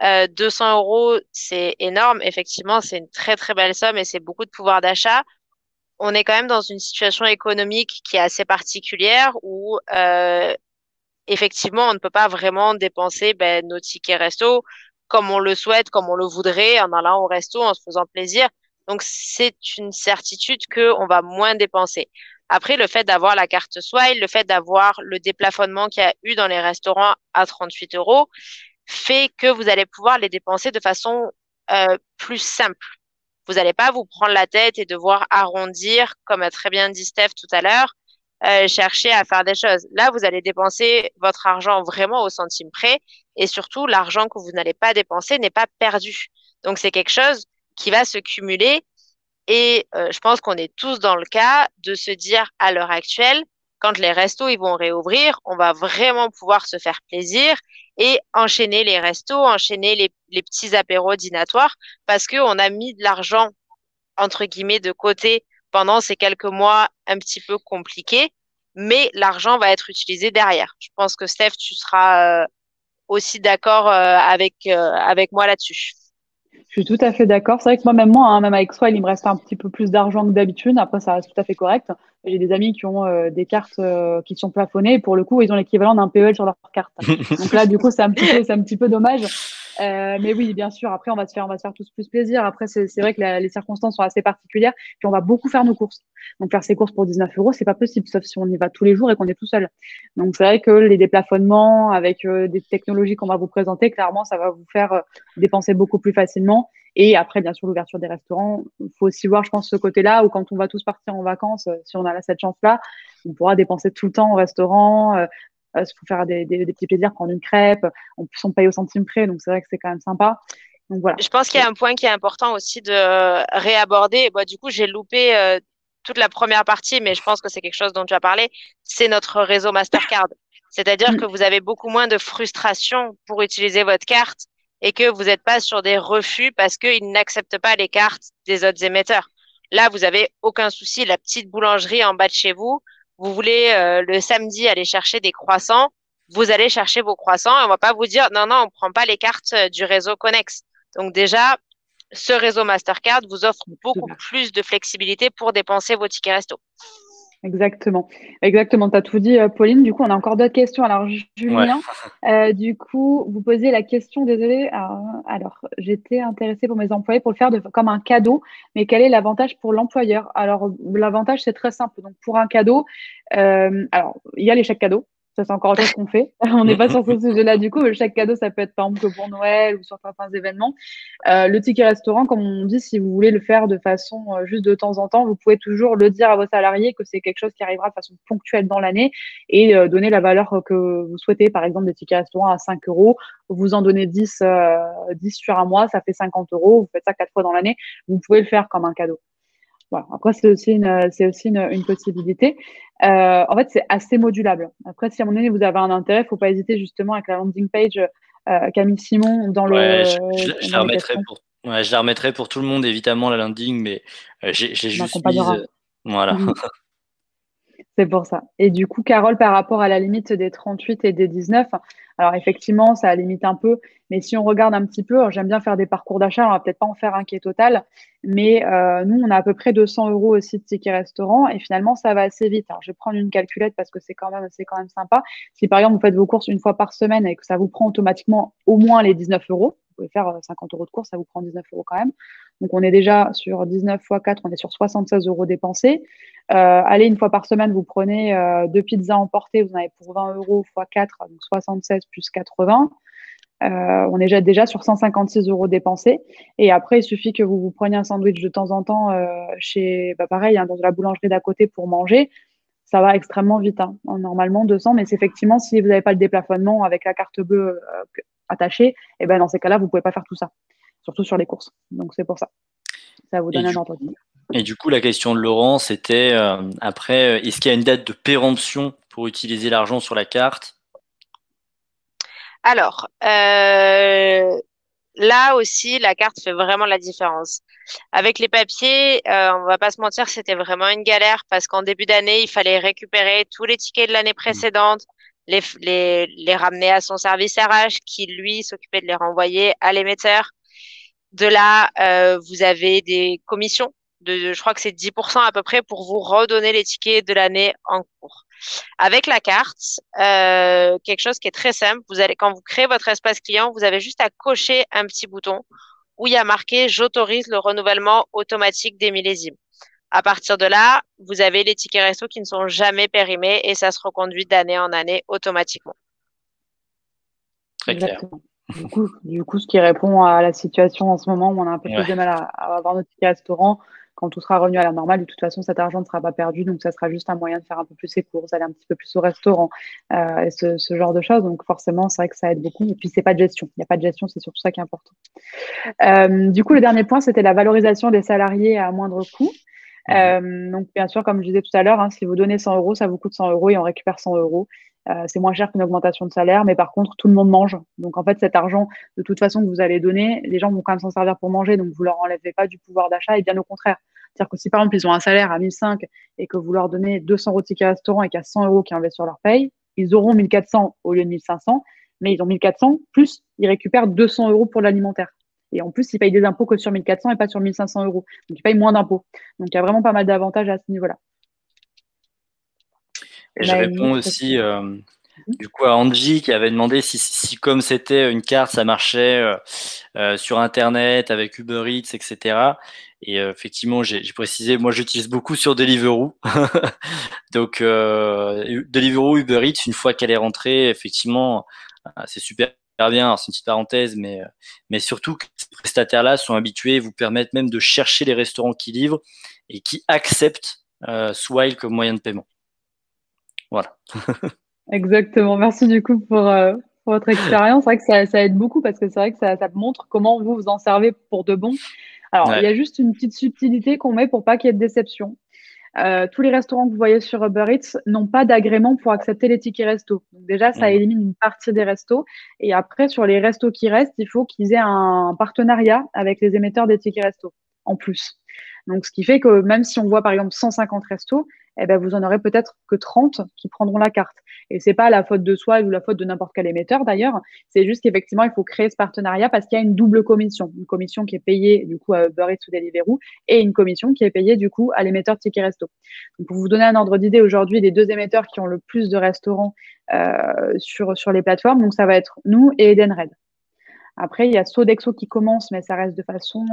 200 euros, c'est énorme. Effectivement, c'est une très très belle somme et c'est beaucoup de pouvoir d'achat. On est quand même dans une situation économique qui est assez particulière où effectivement, on ne peut pas vraiment dépenser nos tickets resto comme on le souhaite, comme on le voudrait, en allant au resto, en se faisant plaisir. Donc, c'est une certitude qu'on va moins dépenser. Après, le fait d'avoir la carte Swile, le fait d'avoir le déplafonnement qu'il y a eu dans les restaurants à 38 euros, fait que vous allez pouvoir les dépenser de façon plus simple. Vous n'allez pas vous prendre la tête et devoir arrondir, comme a très bien dit Steph tout à l'heure, chercher à faire des choses. Là, vous allez dépenser votre argent vraiment au centime près et surtout, l'argent que vous n'allez pas dépenser n'est pas perdu. Donc, c'est quelque chose qui va se cumuler et je pense qu'on est tous dans le cas de se dire à l'heure actuelle, quand les restos ils vont réouvrir, on va vraiment pouvoir se faire plaisir et enchaîner les restos, enchaîner les petits apéros dînatoires parce qu'on a mis de l'argent, entre guillemets, de côté pendant ces quelques mois un petit peu compliqués, mais l'argent va être utilisé derrière. Je pense que Steph, tu seras aussi d'accord avec moi là-dessus. Je suis tout à fait d'accord. C'est vrai que moi, hein, même avec Swile, il me reste un petit peu plus d'argent que d'habitude. Après, ça reste tout à fait correct. J'ai des amis qui ont des cartes qui sont plafonnées. Et pour le coup, ils ont l'équivalent d'un PEL sur leur carte. Donc là, du coup, c'est un petit peu dommage. Mais oui, bien sûr. Après, on va se faire tous plus plaisir. Après, c'est vrai que les circonstances sont assez particulières. Puis on va beaucoup faire nos courses. Donc faire ses courses pour 19 euros, c'est pas possible, sauf si on y va tous les jours et qu'on est tout seul. Donc c'est vrai que les déplafonnements avec des technologies qu'on va vous présenter, clairement, ça va vous faire dépenser beaucoup plus facilement. Et après, bien sûr, l'ouverture des restaurants. Il faut aussi voir, je pense, ce côté-là où quand on va tous partir en vacances, si on a cette chance-là, on pourra dépenser tout le temps au restaurant, faut faire des petits plaisirs, prendre une crêpe. En plus, on paye au centime près, donc c'est vrai que c'est quand même sympa. Donc voilà. Je pense qu'il y a un point qui est important aussi de réaborder. Bah, du coup, j'ai loupé toute la première partie, mais je pense que c'est quelque chose dont tu as parlé. C'est notre réseau Mastercard. C'est-à-dire que Mm, vous avez beaucoup moins de frustration pour utiliser votre carte et que vous n'êtes pas sur des refus parce qu'ils n'acceptent pas les cartes des autres émetteurs. Là, vous avez aucun souci. La petite boulangerie en bas de chez vous, vous voulez le samedi aller chercher des croissants, vous allez chercher vos croissants et on va pas vous dire non, non, on prend pas les cartes du réseau Connex. Donc déjà, ce réseau Mastercard vous offre tout beaucoup plus de flexibilité pour dépenser vos tickets resto. Exactement. Exactement. Tu as tout dit, Pauline. Du coup, on a encore d'autres questions. Alors, Ouais. Julien, du coup, vous posiez la question, désolé. Alors, j'étais intéressée pour mes employés pour le faire comme un cadeau, mais quel est l'avantage pour l'employeur? Alors, l'avantage, c'est très simple. Donc, pour un cadeau, alors, il y a les chèques cadeaux. Ça, c'est encore autre chose qu'on fait. On n'est pas sur ce sujet-là, du coup. Mais le chèque cadeau, ça peut être par exemple que pour Noël ou sur certains événements. Le ticket restaurant, comme on dit, si vous voulez le faire de façon juste de temps en temps, vous pouvez toujours le dire à vos salariés que c'est quelque chose qui arrivera de façon ponctuelle dans l'année et donner la valeur que vous souhaitez. Par exemple, des tickets restaurant à 5 euros, vous en donnez 10 sur un mois, ça fait 50 euros, vous faites ça 4 fois dans l'année, vous pouvez le faire comme un cadeau. Voilà. Après, c'est aussi une possibilité. En fait, c'est assez modulable. Après, si à un moment donné, vous avez un intérêt, il ne faut pas hésiter justement avec la landing page Camille Simon Ouais, je la dans les remettrai questions. ouais, je la remettrai pour tout le monde, évidemment, la landing, mais j'ai On juste mise. accompagnera. Voilà. C'est pour ça. Et du coup, Carole, par rapport à la limite des 38 et des 19, alors effectivement, ça limite un peu, mais si on regarde un petit peu, alors j'aime bien faire des parcours d'achat, on va peut-être pas en faire un qui est total, mais nous, on a à peu près 200 euros aussi de tickets restaurant, et finalement, ça va assez vite. Alors, je vais prendre une calculette parce que c'est quand même sympa. Si par exemple, vous faites vos courses une fois par semaine et que ça vous prend automatiquement au moins les 19 euros, vous pouvez faire 50 euros de course, ça vous prend 19 euros quand même. Donc, on est déjà sur 19 fois 4, on est sur 76 euros dépensés. Allez, une fois par semaine, vous prenez deux pizzas emportées, vous en avez pour 20 euros fois 4, donc 76 plus 80. On est déjà sur 156 euros dépensés. Et après, il suffit que vous preniez un sandwich de temps en temps pareil, hein, dans la boulangerie d'à côté pour manger. Ça va extrêmement vite, hein. Normalement, 200, mais c'est effectivement, si vous n'avez pas le déplafonnement avec la carte bleue attachée, et ben dans ces cas-là, vous ne pouvez pas faire tout ça, surtout sur les courses. Donc, c'est pour ça. Ça vous donne un ordre d'idée. Et du coup, la question de Laurent, c'était après, est-ce qu'il y a une date de péremption pour utiliser l'argent sur la carte? Alors, là aussi, la carte fait vraiment la différence. Avec les papiers, on va pas se mentir, c'était vraiment une galère parce qu'en début d'année, il fallait récupérer tous les tickets de l'année précédente, les ramener à son service RH qui, lui, s'occupait de les renvoyer à l'émetteur. De là, vous avez des commissions je crois que c'est 10% à peu près pour vous redonner les tickets de l'année en cours. Avec la carte, quelque chose qui est très simple, quand vous créez votre espace client, vous avez juste à cocher un petit bouton où il y a marqué «J'autorise le renouvellement automatique des millésimes». À partir de là, vous avez les tickets resto qui ne sont jamais périmés et ça se reconduit d'année en année automatiquement. Très clair. Exactement. Du coup, ce qui répond à la situation en ce moment où on a un peu plus Ouais. de mal à avoir notre ticket restaurant, quand tout sera revenu à la normale, de toute façon, cet argent ne sera pas perdu, donc ça sera juste un moyen de faire un peu plus ses courses, aller un petit peu plus au restaurant, et ce genre de choses. Donc forcément, c'est vrai que ça aide beaucoup. Et puis, c'est pas de gestion. Il n'y a pas de gestion, c'est surtout ça qui est important. Du coup, le dernier point, c'était la valorisation des salariés à moindre coût. Donc, bien sûr, comme je disais tout à l'heure, hein, si vous donnez 100 euros, ça vous coûte 100 euros et on récupère 100 euros. C'est moins cher qu'une augmentation de salaire, mais par contre, tout le monde mange. Donc, en fait, cet argent, de toute façon, que vous allez donner, les gens vont quand même s'en servir pour manger, donc vous leur enlevez pas du pouvoir d'achat, et bien au contraire. C'est-à-dire que si, par exemple, ils ont un salaire à 1005 et que vous leur donnez 200 euros de ticket restaurant et qu'il y a 100 euros qui enlèvent sur leur paye, ils auront 1400 au lieu de 1500, mais ils ont 1400, plus ils récupèrent 200 euros pour l'alimentaire. Et en plus, ils payent des impôts que sur 1400 et pas sur 1500 euros. Donc, ils payent moins d'impôts. Donc, il y a vraiment pas mal d'avantages à ce niveau-là. Et je réponds aussi du coup à Angie qui avait demandé si comme c'était une carte, ça marchait sur Internet avec Uber Eats, etc. Et effectivement, j'ai précisé, moi j'utilise beaucoup sur Deliveroo. Donc Deliveroo, Uber Eats, une fois qu'elle est rentrée, effectivement, c'est super bien. Alors, c'est une petite parenthèse, mais surtout que ces prestataires-là sont habitués, vous permettent même de chercher les restaurants qui livrent et qui acceptent Swile comme moyen de paiement. Voilà. Exactement. Merci du coup pour votre expérience. C'est vrai que ça aide beaucoup parce que c'est vrai que ça montre comment vous vous en servez pour de bon. Alors, il y Ouais. a juste une petite subtilité qu'on met pour pas qu'il y ait de déception. Tous les restaurants que vous voyez sur Uber Eats n'ont pas d'agrément pour accepter les tickets resto. Donc déjà, ça Mmh. élimine une partie des restos. Et après, sur les restos qui restent, il faut qu'ils aient un partenariat avec les émetteurs des tickets resto en plus. Donc, ce qui fait que même si on voit par exemple 150 restos, eh ben, vous en aurez peut-être que 30 qui prendront la carte. Et c'est pas la faute de soi ou la faute de n'importe quel émetteur d'ailleurs. C'est juste qu'effectivement, il faut créer ce partenariat parce qu'il y a une double commission. Une commission qui est payée du coup à Uber Eats ou Deliveroo et une commission qui est payée du coup à l'émetteur de tickets resto. Donc, pour vous donner un ordre d'idée, aujourd'hui, les deux émetteurs qui ont le plus de restaurants sur les plateformes, donc ça va être nous et Edenred. Après, il y a Sodexo qui commence, mais ça reste de façon,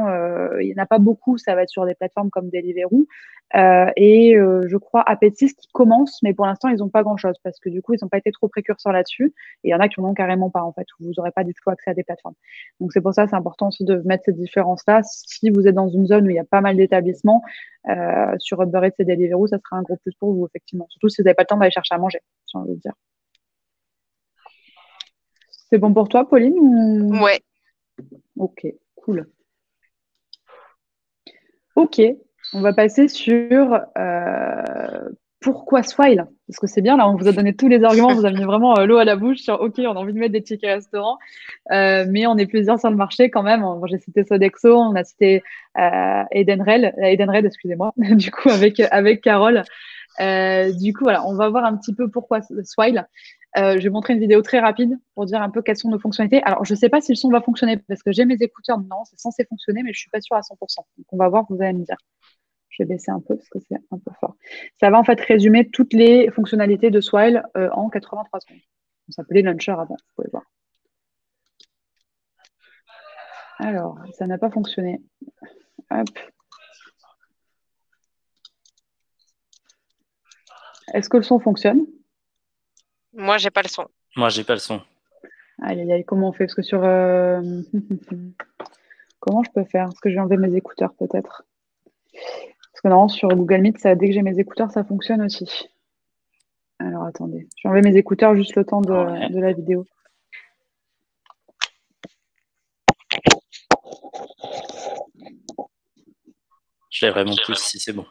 il n'y en a pas beaucoup, ça va être sur des plateformes comme Deliveroo. Je crois Appetis qui commence, mais pour l'instant, ils n'ont pas grand-chose parce que du coup, ils n'ont pas été trop précurseurs là-dessus. Et il y en a qui n'en ont carrément pas, en fait, où vous n'aurez pas du tout accès à des plateformes. Donc, c'est pour ça, c'est important aussi de mettre cette différence-là. Si vous êtes dans une zone où il y a pas mal d'établissements, sur Uber Eats et Deliveroo, ça sera un gros plus pour vous, effectivement. Surtout si vous n'avez pas le temps d'aller chercher à manger, j'ai envie de dire. C'est bon pour toi, Pauline ou... Ouais. Ok, cool. Ok, on va passer sur pourquoi Swile? Parce que c'est bien, là, on vous a donné tous les arguments, on vous a mis vraiment l'eau à la bouche sur ok, on a envie de mettre des tickets restaurants, mais on est plusieurs sur le marché quand même. Bon, j'ai cité Sodexo, on a cité Edenred, excusez-moi, du coup, avec Carole. Du coup, voilà, on va voir un petit peu pourquoi Swile. Je vais montrer une vidéo très rapide pour dire un peu quelles sont nos fonctionnalités. Alors, je ne sais pas si le son va fonctionner parce que j'ai mes écouteurs. Non, c'est censé fonctionner, mais je ne suis pas sûre à 100%. Donc, on va voir, vous allez me dire. Je vais baisser un peu parce que c'est un peu fort. Ça va en fait résumer toutes les fonctionnalités de Swile en 83 secondes. On s'appelait Launcher avant, vous pouvez voir. Alors, ça n'a pas fonctionné. Hop. Est-ce que le son fonctionne? Moi, j'ai pas le son. Moi, j'ai pas le son. Aïe, aïe, aïe, comment on fait? Parce que sur... Comment je peux faire? Est-ce que je vais enlever mes écouteurs peut-être? Parce que normalement, sur Google Meet, ça, dès que j'ai mes écouteurs, ça fonctionne aussi. Alors, attendez. Je vais enlever mes écouteurs juste le temps de la vidéo. Je l'ai vraiment plus si c'est bon.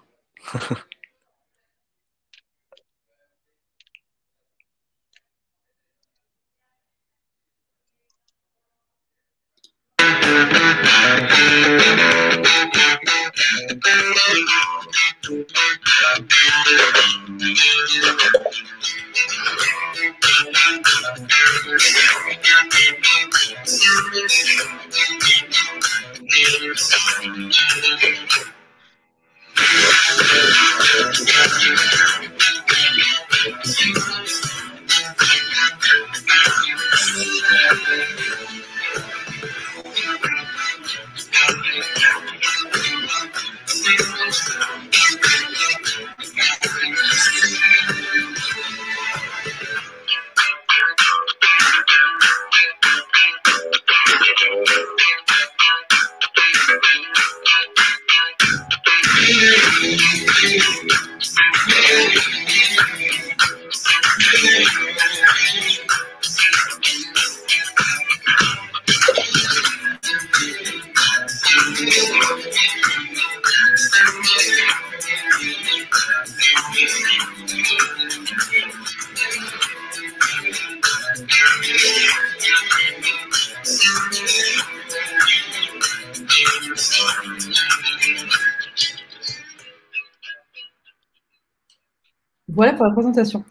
Voilà pour la présentation.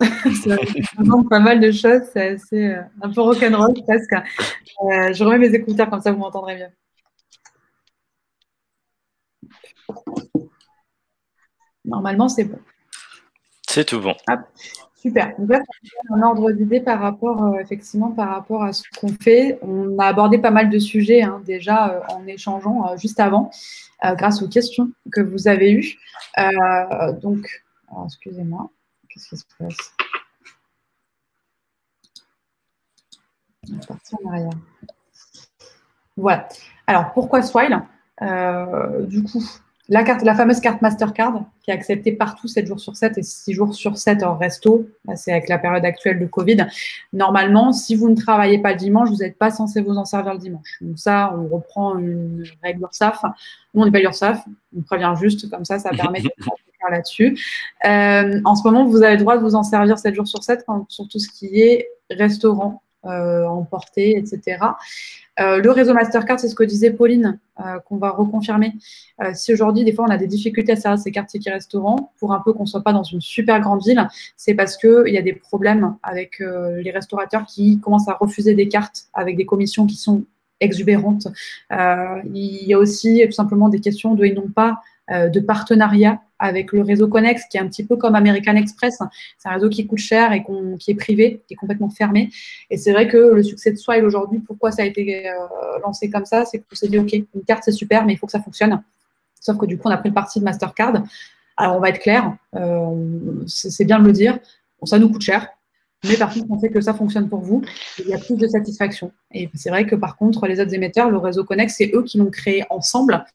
C'est vraiment pas mal de choses, c'est assez un peu rock'n'roll presque. Je remets mes écouteurs, comme ça vous m'entendrez mieux. Normalement, c'est bon. C'est tout bon. Hop. Super. Donc là, ça un ordre d'idée par rapport, effectivement, par rapport à ce qu'on fait. On a abordé pas mal de sujets déjà en échangeant juste avant, grâce aux questions que vous avez eues. Donc, alors, excusez-moi, qu'est-ce qui se passe? On est parti en arrière. Voilà. Alors, pourquoi Swile? Du coup, la fameuse carte Mastercard qui est acceptée partout 7 jours sur 7 et 6 jours sur 7 hors resto. Là, c'est avec la période actuelle de Covid. Normalement, si vous ne travaillez pas le dimanche, vous n'êtes pas censé vous en servir le dimanche. Donc ça, on reprend une règle URSSAF. Nous, on n'est pas URSSAF. On prévient juste, comme ça permet de faire là-dessus. En ce moment, vous avez le droit de vous en servir 7 jours sur 7 sur tout ce qui est restaurant, emporté, etc. Le réseau Mastercard, c'est ce que disait Pauline, qu'on va reconfirmer. Si aujourd'hui, des fois, on a des difficultés à servir ces cartes tickets restaurants, pour un peu qu'on ne soit pas dans une super grande ville, c'est parce qu'il y a des problèmes avec les restaurateurs qui commencent à refuser des cartes avec des commissions qui sont exubérantes. Il y a aussi tout simplement des questions de ils n'ont pas de partenariat avec le réseau Connex, qui est un petit peu comme American Express. C'est un réseau qui coûte cher et qui est privé, qui est complètement fermé. Et c'est vrai que le succès de Swile aujourd'hui, pourquoi ça a été lancé comme ça, c'est qu'on s'est dit, OK, une carte, c'est super, mais il faut que ça fonctionne. Sauf que du coup, on a pris le parti de Mastercard. Alors, on va être clair, c'est bien de le dire, bon, ça nous coûte cher, mais par contre, on sait que ça fonctionne pour vous, il y a plus de satisfaction. Et c'est vrai que par contre, les autres émetteurs, le réseau Connex, c'est eux qui l'ont créé ensemble.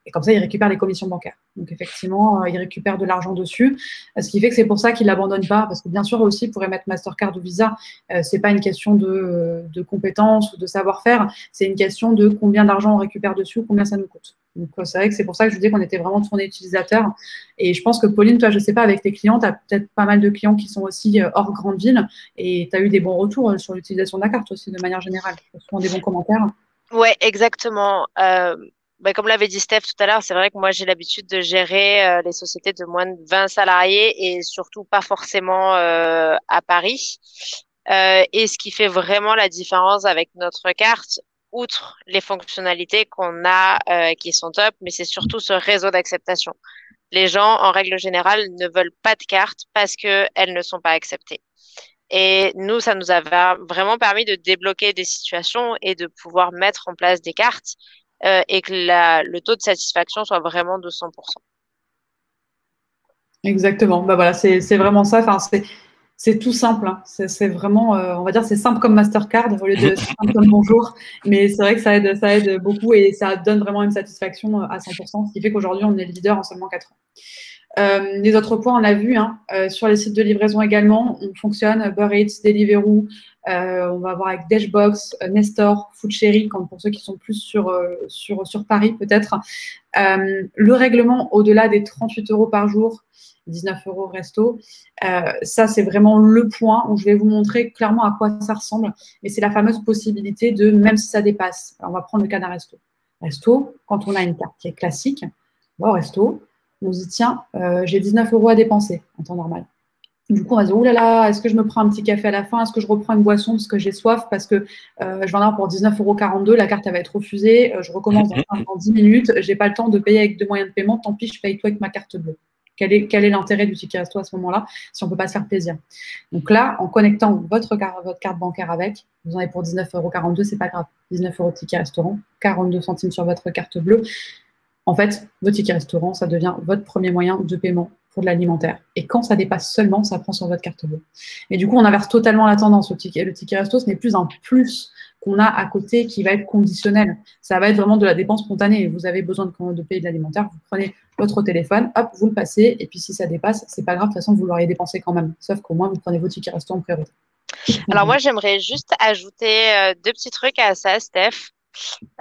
Et comme ça, ils récupèrent les commissions bancaires. Donc, effectivement, ils récupèrent de l'argent dessus. Ce qui fait que c'est pour ça qu'ils ne l'abandonnent pas. Parce que bien sûr, aussi, pour émettre Mastercard ou Visa, ce n'est pas une question de compétences ou de savoir-faire. C'est une question de combien d'argent on récupère dessus ou combien ça nous coûte. Donc, c'est vrai que c'est pour ça que je vous dis qu'on était vraiment tourné utilisateur. Et je pense que, Pauline, toi, je ne sais pas, avec tes clients, tu as peut-être pas mal de clients qui sont aussi hors grande ville. Et tu as eu des bons retours sur l'utilisation de la carte aussi, de manière générale. Souvent des bons commentaires. Oui, exactement. Comme l'avait dit Steph tout à l'heure, c'est vrai que moi j'ai l'habitude de gérer les sociétés de moins de 20 salariés et surtout pas forcément à Paris. Et ce qui fait vraiment la différence avec notre carte, outre les fonctionnalités qu'on a qui sont top, mais c'est surtout ce réseau d'acceptation. Les gens, en règle générale, ne veulent pas de carte parce qu'elles ne sont pas acceptées. Et nous, ça nous a vraiment permis de débloquer des situations et de pouvoir mettre en place des cartes et que le taux de satisfaction soit vraiment de 100%. Exactement. Bah voilà, c'est vraiment ça. Enfin, c'est tout simple. Hein. C'est vraiment, on va dire, c'est simple comme Mastercard au lieu de simple comme bonjour. Mais c'est vrai que ça aide beaucoup et ça donne vraiment une satisfaction à 100%, ce qui fait qu'aujourd'hui, on est le leader en seulement 4 ans. Les autres points, on a vu sur les sites de livraison également, on fonctionne Uber Eats, Deliveroo, on va avoir avec Dashbox, Nestor, Foodcherry, pour ceux qui sont plus sur Paris peut-être. Le règlement au-delà des 38 € par jour, 19 € resto, ça c'est vraiment le point où je vais vous montrer clairement à quoi ça ressemble. Et c'est la fameuse possibilité de, même si ça dépasse, alors on va prendre le cas d'un resto. Resto, quand on a une carte qui est classique, on va au resto, on se dit, tiens, j'ai 19 € à dépenser en temps normal. Du coup, on va se dire, oh là là, est-ce que je me prends un petit café à la fin? Est-ce que je reprends une boisson parce que j'ai soif? Parce que je vais en avoir pour 19,42 €, la carte elle va être refusée, je recommence dans 10 minutes, j'ai pas le temps de payer avec 2 moyens de paiement, tant pis, je paye tout avec ma carte bleue. Quel est l'intérêt du ticket resto à ce moment-là si on ne peut pas se faire plaisir? Donc là, en connectant votre carte bancaire avec, vous en avez pour 19,42 €, c'est pas grave. 19 € de ticket restaurant, 42 centimes sur votre carte bleue. En fait, votre ticket restaurant, ça devient votre premier moyen de paiement pour de l'alimentaire. Et quand ça dépasse seulement, ça prend sur votre carte bleue. Et du coup, on inverse totalement la tendance. Le ticket resto, ce n'est plus un plus qu'on a à côté qui va être conditionnel. Ça va être vraiment de la dépense spontanée. Vous avez besoin de payer de l'alimentaire, vous prenez votre téléphone, hop, vous le passez, et puis si ça dépasse, c'est pas grave, de toute façon, vous l'auriez dépensé quand même. Sauf qu'au moins, vous prenez vos tickets resto en priorité. Alors moi, j'aimerais juste ajouter 2 petits trucs à ça, Steph.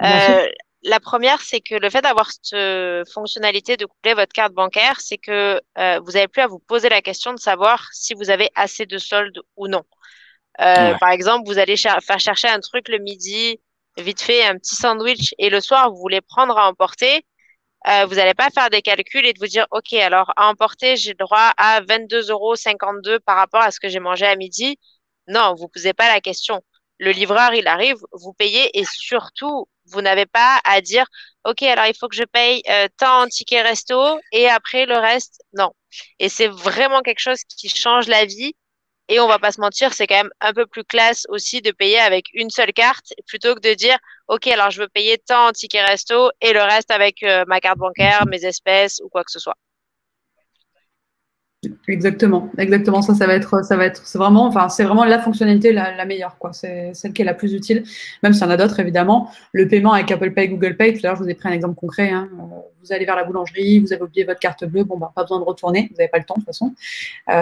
Bien sûr. La première, c'est que le fait d'avoir cette fonctionnalité de coupler votre carte bancaire, c'est que vous n'avez plus à vous poser la question de savoir si vous avez assez de solde ou non. Ouais. Par exemple, vous allez faire chercher un truc le midi, vite fait, un petit sandwich, et le soir, vous voulez prendre à emporter. Vous n'allez pas faire des calculs et de vous dire, OK, alors à emporter, j'ai le droit à 22,52 € par rapport à ce que j'ai mangé à midi. Non, vous ne posez pas la question. Le livreur, il arrive, vous payez et surtout, vous n'avez pas à dire, OK, alors il faut que je paye tant en ticket resto et après le reste. Non. Et c'est vraiment quelque chose qui change la vie. Et on va pas se mentir, c'est quand même un peu plus classe aussi de payer avec une seule carte plutôt que de dire, OK, alors je veux payer tant en ticket resto et le reste avec ma carte bancaire, mes espèces ou quoi que ce soit. Exactement. C'est vraiment la fonctionnalité la meilleure, quoi. C'est celle qui est la plus utile, même s'il y en a d'autres, évidemment. Le paiement avec Apple Pay, Google Pay, tout à l'heure, je vous ai pris un exemple concret, vous allez vers la boulangerie, vous avez oublié votre carte bleue, bon, pas besoin de retourner, vous n'avez pas le temps, de toute façon.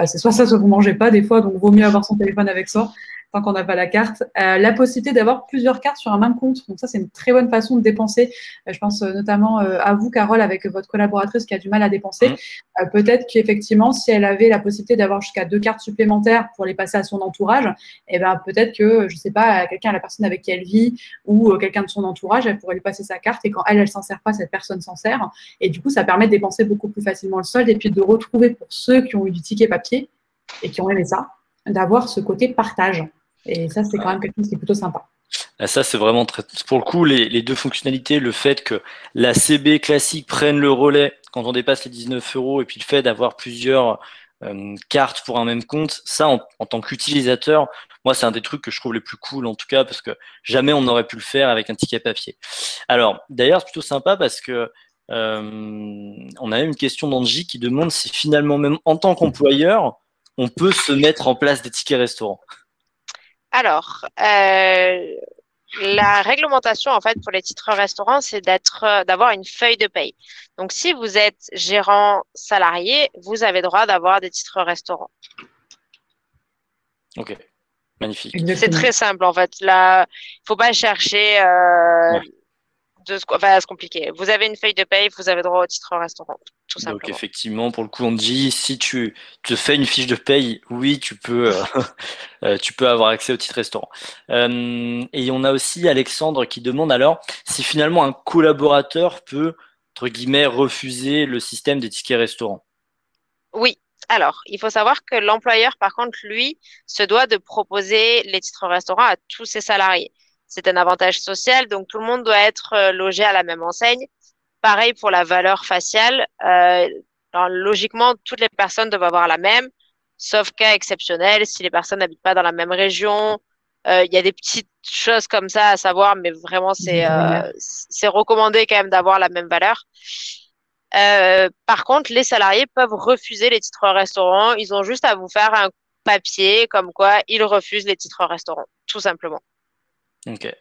C'est soit ça, soit vous mangez pas, des fois, donc vaut mieux avoir son téléphone avec soi, tant qu'on n'a pas la carte. La possibilité d'avoir plusieurs cartes sur un même compte, donc ça, c'est une très bonne façon de dépenser. Je pense notamment à vous, Carole, avec votre collaboratrice qui a du mal à dépenser. Peut-être qu'effectivement, si elle avait la possibilité d'avoir jusqu'à 2 cartes supplémentaires pour les passer à son entourage, peut-être que, je sais pas, la personne avec qui elle vit ou quelqu'un de son entourage, elle pourrait lui passer sa carte et quand elle s'en sert pas, cette personne s'en sert. Et du coup, ça permet de dépenser beaucoup plus facilement le solde et puis de retrouver pour ceux qui ont eu du ticket papier et qui ont aimé ça, d'avoir ce côté partage. Et ça, c'est quand même quelque chose qui est plutôt sympa. Ça, c'est vraiment très. Pour le coup, les 2 fonctionnalités, le fait que la CB classique prenne le relais quand on dépasse les 19 € et puis le fait d'avoir plusieurs cartes pour un même compte, ça, en tant qu'utilisateur, moi, c'est un des trucs que je trouve les plus cool en tout cas parce que jamais on n'aurait pu le faire avec un ticket papier. Alors, d'ailleurs, c'est plutôt sympa parce que on a une question d'Angie qui demande si finalement, même en tant qu'employeur, on peut se mettre en place des tickets restaurants. Alors, la réglementation, en fait, pour les titres restaurants, c'est d'avoir une feuille de paye. Donc, si vous êtes gérant salarié, vous avez droit d'avoir des titres restaurants. Ok, magnifique. C'est très simple, en fait. Là, il faut pas chercher à se compliquer. Vous avez une feuille de paye, vous avez droit au titre restaurant, tout simplement. Donc, effectivement, pour le coup, on dit, si tu te fais une fiche de paye, oui, tu peux avoir accès au titre restaurant. Et on a aussi Alexandre qui demande alors si finalement un collaborateur peut, entre guillemets, refuser le système des tickets restaurants. Oui. Alors, il faut savoir que l'employeur, par contre, lui, se doit de proposer les titres restaurants à tous ses salariés. C'est un avantage social, donc tout le monde doit être logé à la même enseigne. Pareil pour la valeur faciale. Alors, logiquement, toutes les personnes doivent avoir la même, sauf cas exceptionnel, si les personnes n'habitent pas dans la même région Il y a des petites choses comme ça à savoir, mais vraiment, c'est recommandé quand même d'avoir la même valeur. Par contre, les salariés peuvent refuser les titres restaurants. Ils ont juste à vous faire un papier comme quoi ils refusent les titres restaurants, tout simplement. Ok.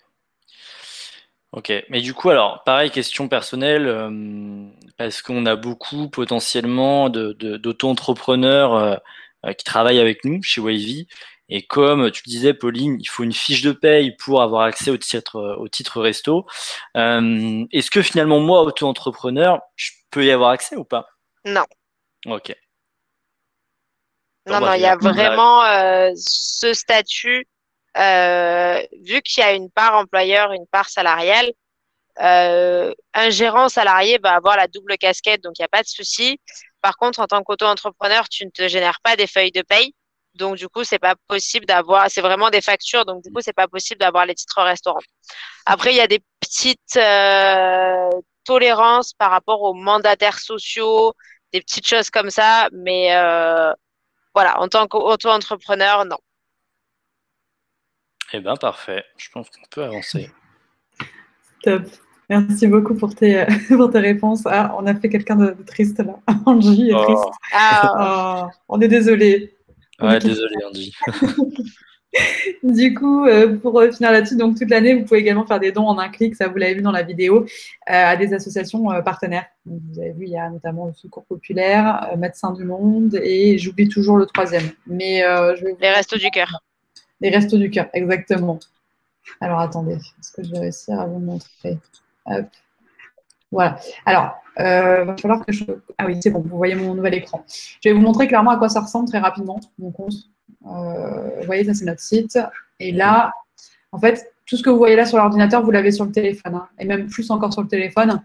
Ok, mais du coup, alors, pareil, question personnelle, parce qu'on a beaucoup potentiellement d'auto-entrepreneurs qui travaillent avec nous chez Wavy, et comme tu disais, Pauline, il faut une fiche de paye pour avoir accès au titre resto. Est-ce que finalement, moi, auto-entrepreneur, je peux y avoir accès ou pas? Non, Ok. Bon, non, bah, non, il y a j'ai la réponse. vraiment ce statut, vu qu'il y a une part employeur, une part salariale. Un gérant salarié va avoir la double casquette, donc il n'y a pas de souci. Par contre, en tant qu'auto-entrepreneur, tu ne te génères pas des feuilles de paye. Donc, du coup, c'est pas possible d'avoir, c'est vraiment des factures. Donc, du coup, c'est pas possible d'avoir les titres restaurants. Après, il y a des petites tolérances par rapport aux mandataires sociaux, des petites choses comme ça. Mais voilà, en tant qu'auto-entrepreneur, non. Eh ben, parfait. Je pense qu'on peut avancer. Top. Merci beaucoup pour pour tes réponses. Ah, on a fait quelqu'un de triste là. Angie est triste. Oh, Ah, On est désolé. ouais, désolé, Andy. Du coup, pour finir là-dessus, donc toute l'année, vous pouvez également faire des dons en un clic, ça vous l'avez vu dans la vidéo, à des associations partenaires. Donc, vous avez vu, il y a notamment le Secours Populaire, Médecins du Monde, et j'oublie toujours le troisième. Mais je vais vous les restos du cœur. Les Restos du Cœur, exactement. Alors attendez, est-ce que je vais réussir à vous montrer? Hop. Voilà. Alors, il va falloir que je... Ah oui, c'est bon, vous voyez mon nouvel écran. Je vais vous montrer clairement à quoi ça ressemble très rapidement, mon compte. Vous voyez, ça c'est notre site. Et là, en fait, tout ce que vous voyez là sur l'ordinateur, vous l'avez sur le téléphone. Hein, et même plus encore sur le téléphone.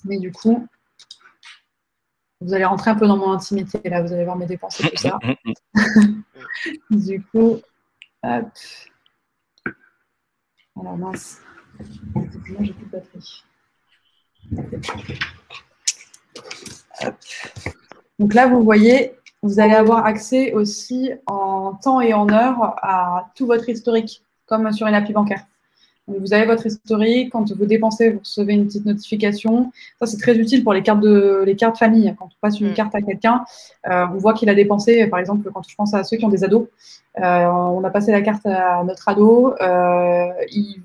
Mais du coup, vous allez rentrer un peu dans mon intimité. Là, vous allez voir mes dépenses et tout ça. Du coup, hop. Alors mince. Moi, j'ai plus de batterie. Hop. Donc là, vous voyez, vous allez avoir accès aussi en temps et en heure à tout votre historique, comme sur une appli bancaire. Donc, vous avez votre historique, quand vous dépensez, vous recevez une petite notification. Ça, c'est très utile pour les cartes famille. Quand on passe une carte à quelqu'un, on voit qu'il a dépensé, par exemple, quand je pense à ceux qui ont des ados, on a passé la carte à notre ado, il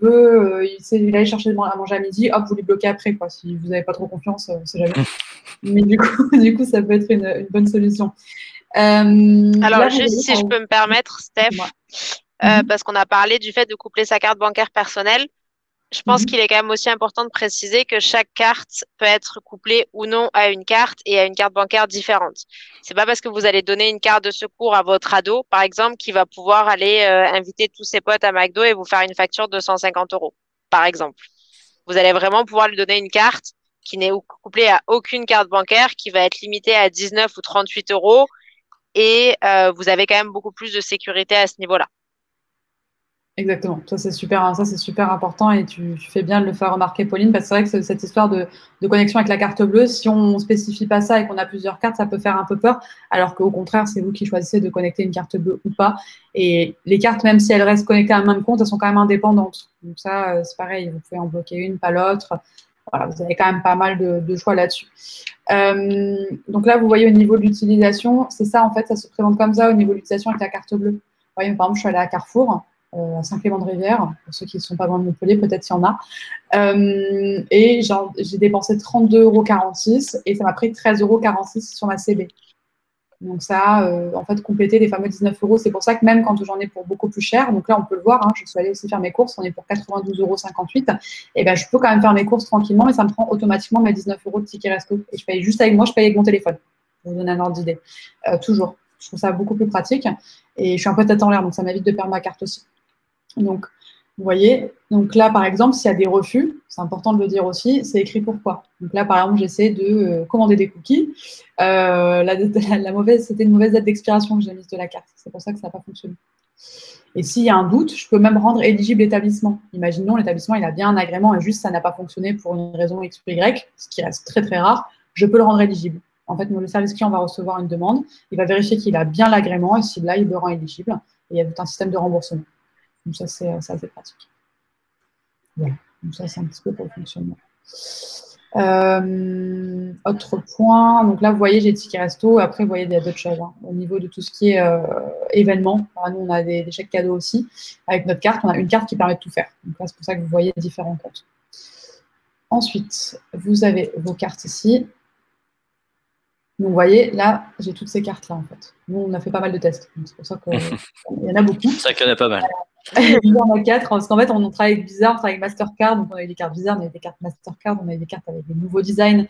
allait chercher à manger à midi, hop, vous les bloquez après, quoi. Si vous n'avez pas trop confiance, on ne sait jamais. Mais du coup, ça peut être une bonne solution. Alors, là, juste si je peux me permettre, Steph, parce qu'on a parlé du fait de coupler sa carte bancaire personnelle, je pense qu'il est quand même aussi important de préciser que chaque carte peut être couplée ou non à une carte et à une carte bancaire différente. C'est pas parce que vous allez donner une carte de secours à votre ado, par exemple, qu'il va pouvoir aller inviter tous ses potes à McDo et vous faire une facture de 150 €, par exemple. Vous allez vraiment pouvoir lui donner une carte qui n'est couplée à aucune carte bancaire, qui va être limitée à 19 ou 38 € et vous avez quand même beaucoup plus de sécurité à ce niveau-là. Exactement, ça c'est super important et tu fais bien de le faire remarquer, Pauline, parce que c'est vrai que cette histoire de connexion avec la carte bleue, si on ne spécifie pas ça et qu'on a plusieurs cartes, ça peut faire un peu peur, alors qu'au contraire, c'est vous qui choisissez de connecter une carte bleue ou pas. Et les cartes, même si elles restent connectées à un même compte, elles sont quand même indépendantes. Donc ça, c'est pareil, vous pouvez en bloquer une, pas l'autre. Voilà, vous avez quand même pas mal de choix là-dessus. Donc là, vous voyez au niveau de l'utilisation, c'est ça en fait, ça se présente comme ça au niveau de l'utilisation avec la carte bleue. Vous voyez, par exemple, je suis allée à Carrefour, à Saint-Clément-de-Rivière, pour ceux qui ne sont pas loin de Montpellier, peut-être s'il y en a. Et j'ai dépensé 32,46 € et ça m'a pris 13,46 € sur ma CB. Donc ça, en fait, compléter les fameux 19 €. C'est pour ça que même quand j'en ai pour beaucoup plus cher, donc là, on peut le voir, hein, je suis allée aussi faire mes courses, on est pour 92,58 €, et ben, je peux quand même faire mes courses tranquillement et ça me prend automatiquement mes 19 € de ticket resto. Et je paye juste avec moi, je paye avec mon téléphone, pour vous donner un ordre d'idée. Toujours. Je trouve ça beaucoup plus pratique et je suis un peu tête en l'air, donc ça m'évite de perdre ma carte aussi. Donc, vous voyez, donc là, par exemple, s'il y a des refus, c'est important de le dire aussi, c'est écrit pourquoi. Donc là, par exemple, j'essaie de commander des cookies. C'était une mauvaise date d'expiration que j'ai mise de la carte. C'est pour ça que ça n'a pas fonctionné. Et s'il y a un doute, je peux même rendre éligible l'établissement. Imaginons, l'établissement, il a bien un agrément et juste ça n'a pas fonctionné pour une raison X ou Y, ce qui reste très, très rare, je peux le rendre éligible. En fait, le service client va recevoir une demande, il va vérifier qu'il a bien l'agrément et s'il l'a, il le rend éligible. Et il y a tout un système de remboursement. Donc ça, c'est assez pratique. Voilà. Donc ça, c'est un petit peu pour le fonctionnement. Autre point, donc là, vous voyez, j'ai ticket resto. Après, vous voyez, il y a d'autres choses. Hein. Au niveau de tout ce qui est événements, nous, on a des chèques cadeaux aussi. Avec notre carte, on a une carte qui permet de tout faire. Donc là, c'est pour ça que vous voyez différents comptes. Ensuite, vous avez vos cartes ici. Donc, vous voyez, là, j'ai toutes ces cartes-là, en fait. Nous, on a fait pas mal de tests. C'est pour ça qu'il y en a beaucoup. C'est ça qu'il y en a pas mal. Il y en a 4, parce qu'en fait, on travaille avec Bizarre, on travaille avec Mastercard, donc on a eu des cartes Bizarre, on a eu des cartes Mastercard, on a eu des cartes avec des nouveaux designs.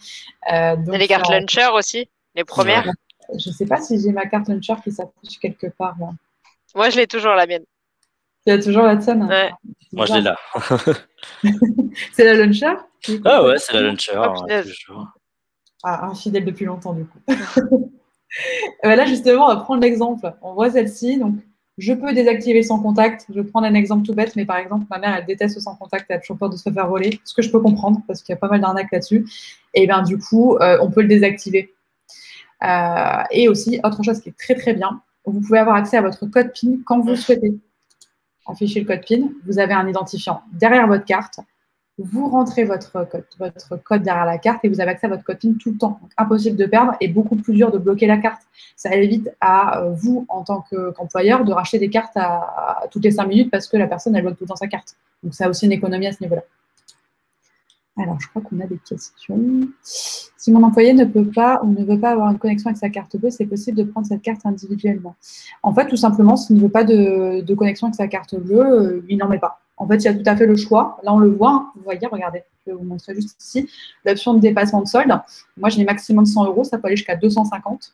Donc, les cartes Launcher aussi, les premières. Ouais. Je ne sais pas si j'ai ma carte Launcher qui s'affiche quelque part. Là. Moi, je l'ai toujours, la mienne. Tu as toujours la tienne? Ouais. Moi, je l'ai là. C'est la Launcher? Ah ouais, c'est la Launcher. Un fidèle depuis longtemps, du coup. Là, justement, on va prendre l'exemple. On voit celle-ci, donc je peux désactiver sans contact. Je vais prendre un exemple tout bête, mais par exemple, ma mère, elle déteste sans contact, elle a toujours peur de se faire voler, ce que je peux comprendre, parce qu'il y a pas mal d'arnaques là-dessus. Et bien, du coup, on peut le désactiver. Et aussi, autre chose qui est très, très bien, vous pouvez avoir accès à votre code PIN quand vous le souhaitez. Affichez le code PIN, vous avez un identifiant derrière votre carte, vous rentrez votre code derrière la carte et vous avez accès à votre code PIN tout le temps. Donc, impossible de perdre et beaucoup plus dur de bloquer la carte. Ça évite à vous, en tant qu'employeur, de racheter des cartes à toutes les 5 minutes parce que la personne, elle bloque tout le temps sa carte. Donc, ça a aussi une économie à ce niveau-là. Alors, je crois qu'on a des questions. Si mon employé ne peut pas ou ne veut pas avoir une connexion avec sa carte bleue, c'est possible de prendre cette carte individuellement. En fait, tout simplement, s'il ne veut pas de connexion avec sa carte bleue, il n'en met pas. En fait, il y a tout à fait le choix. Là, on le voit. Hein. Vous voyez, regardez, je vais vous montrer juste ici. L'option de dépassement de solde. Moi, j'ai maximum de 100 €. Ça peut aller jusqu'à 250.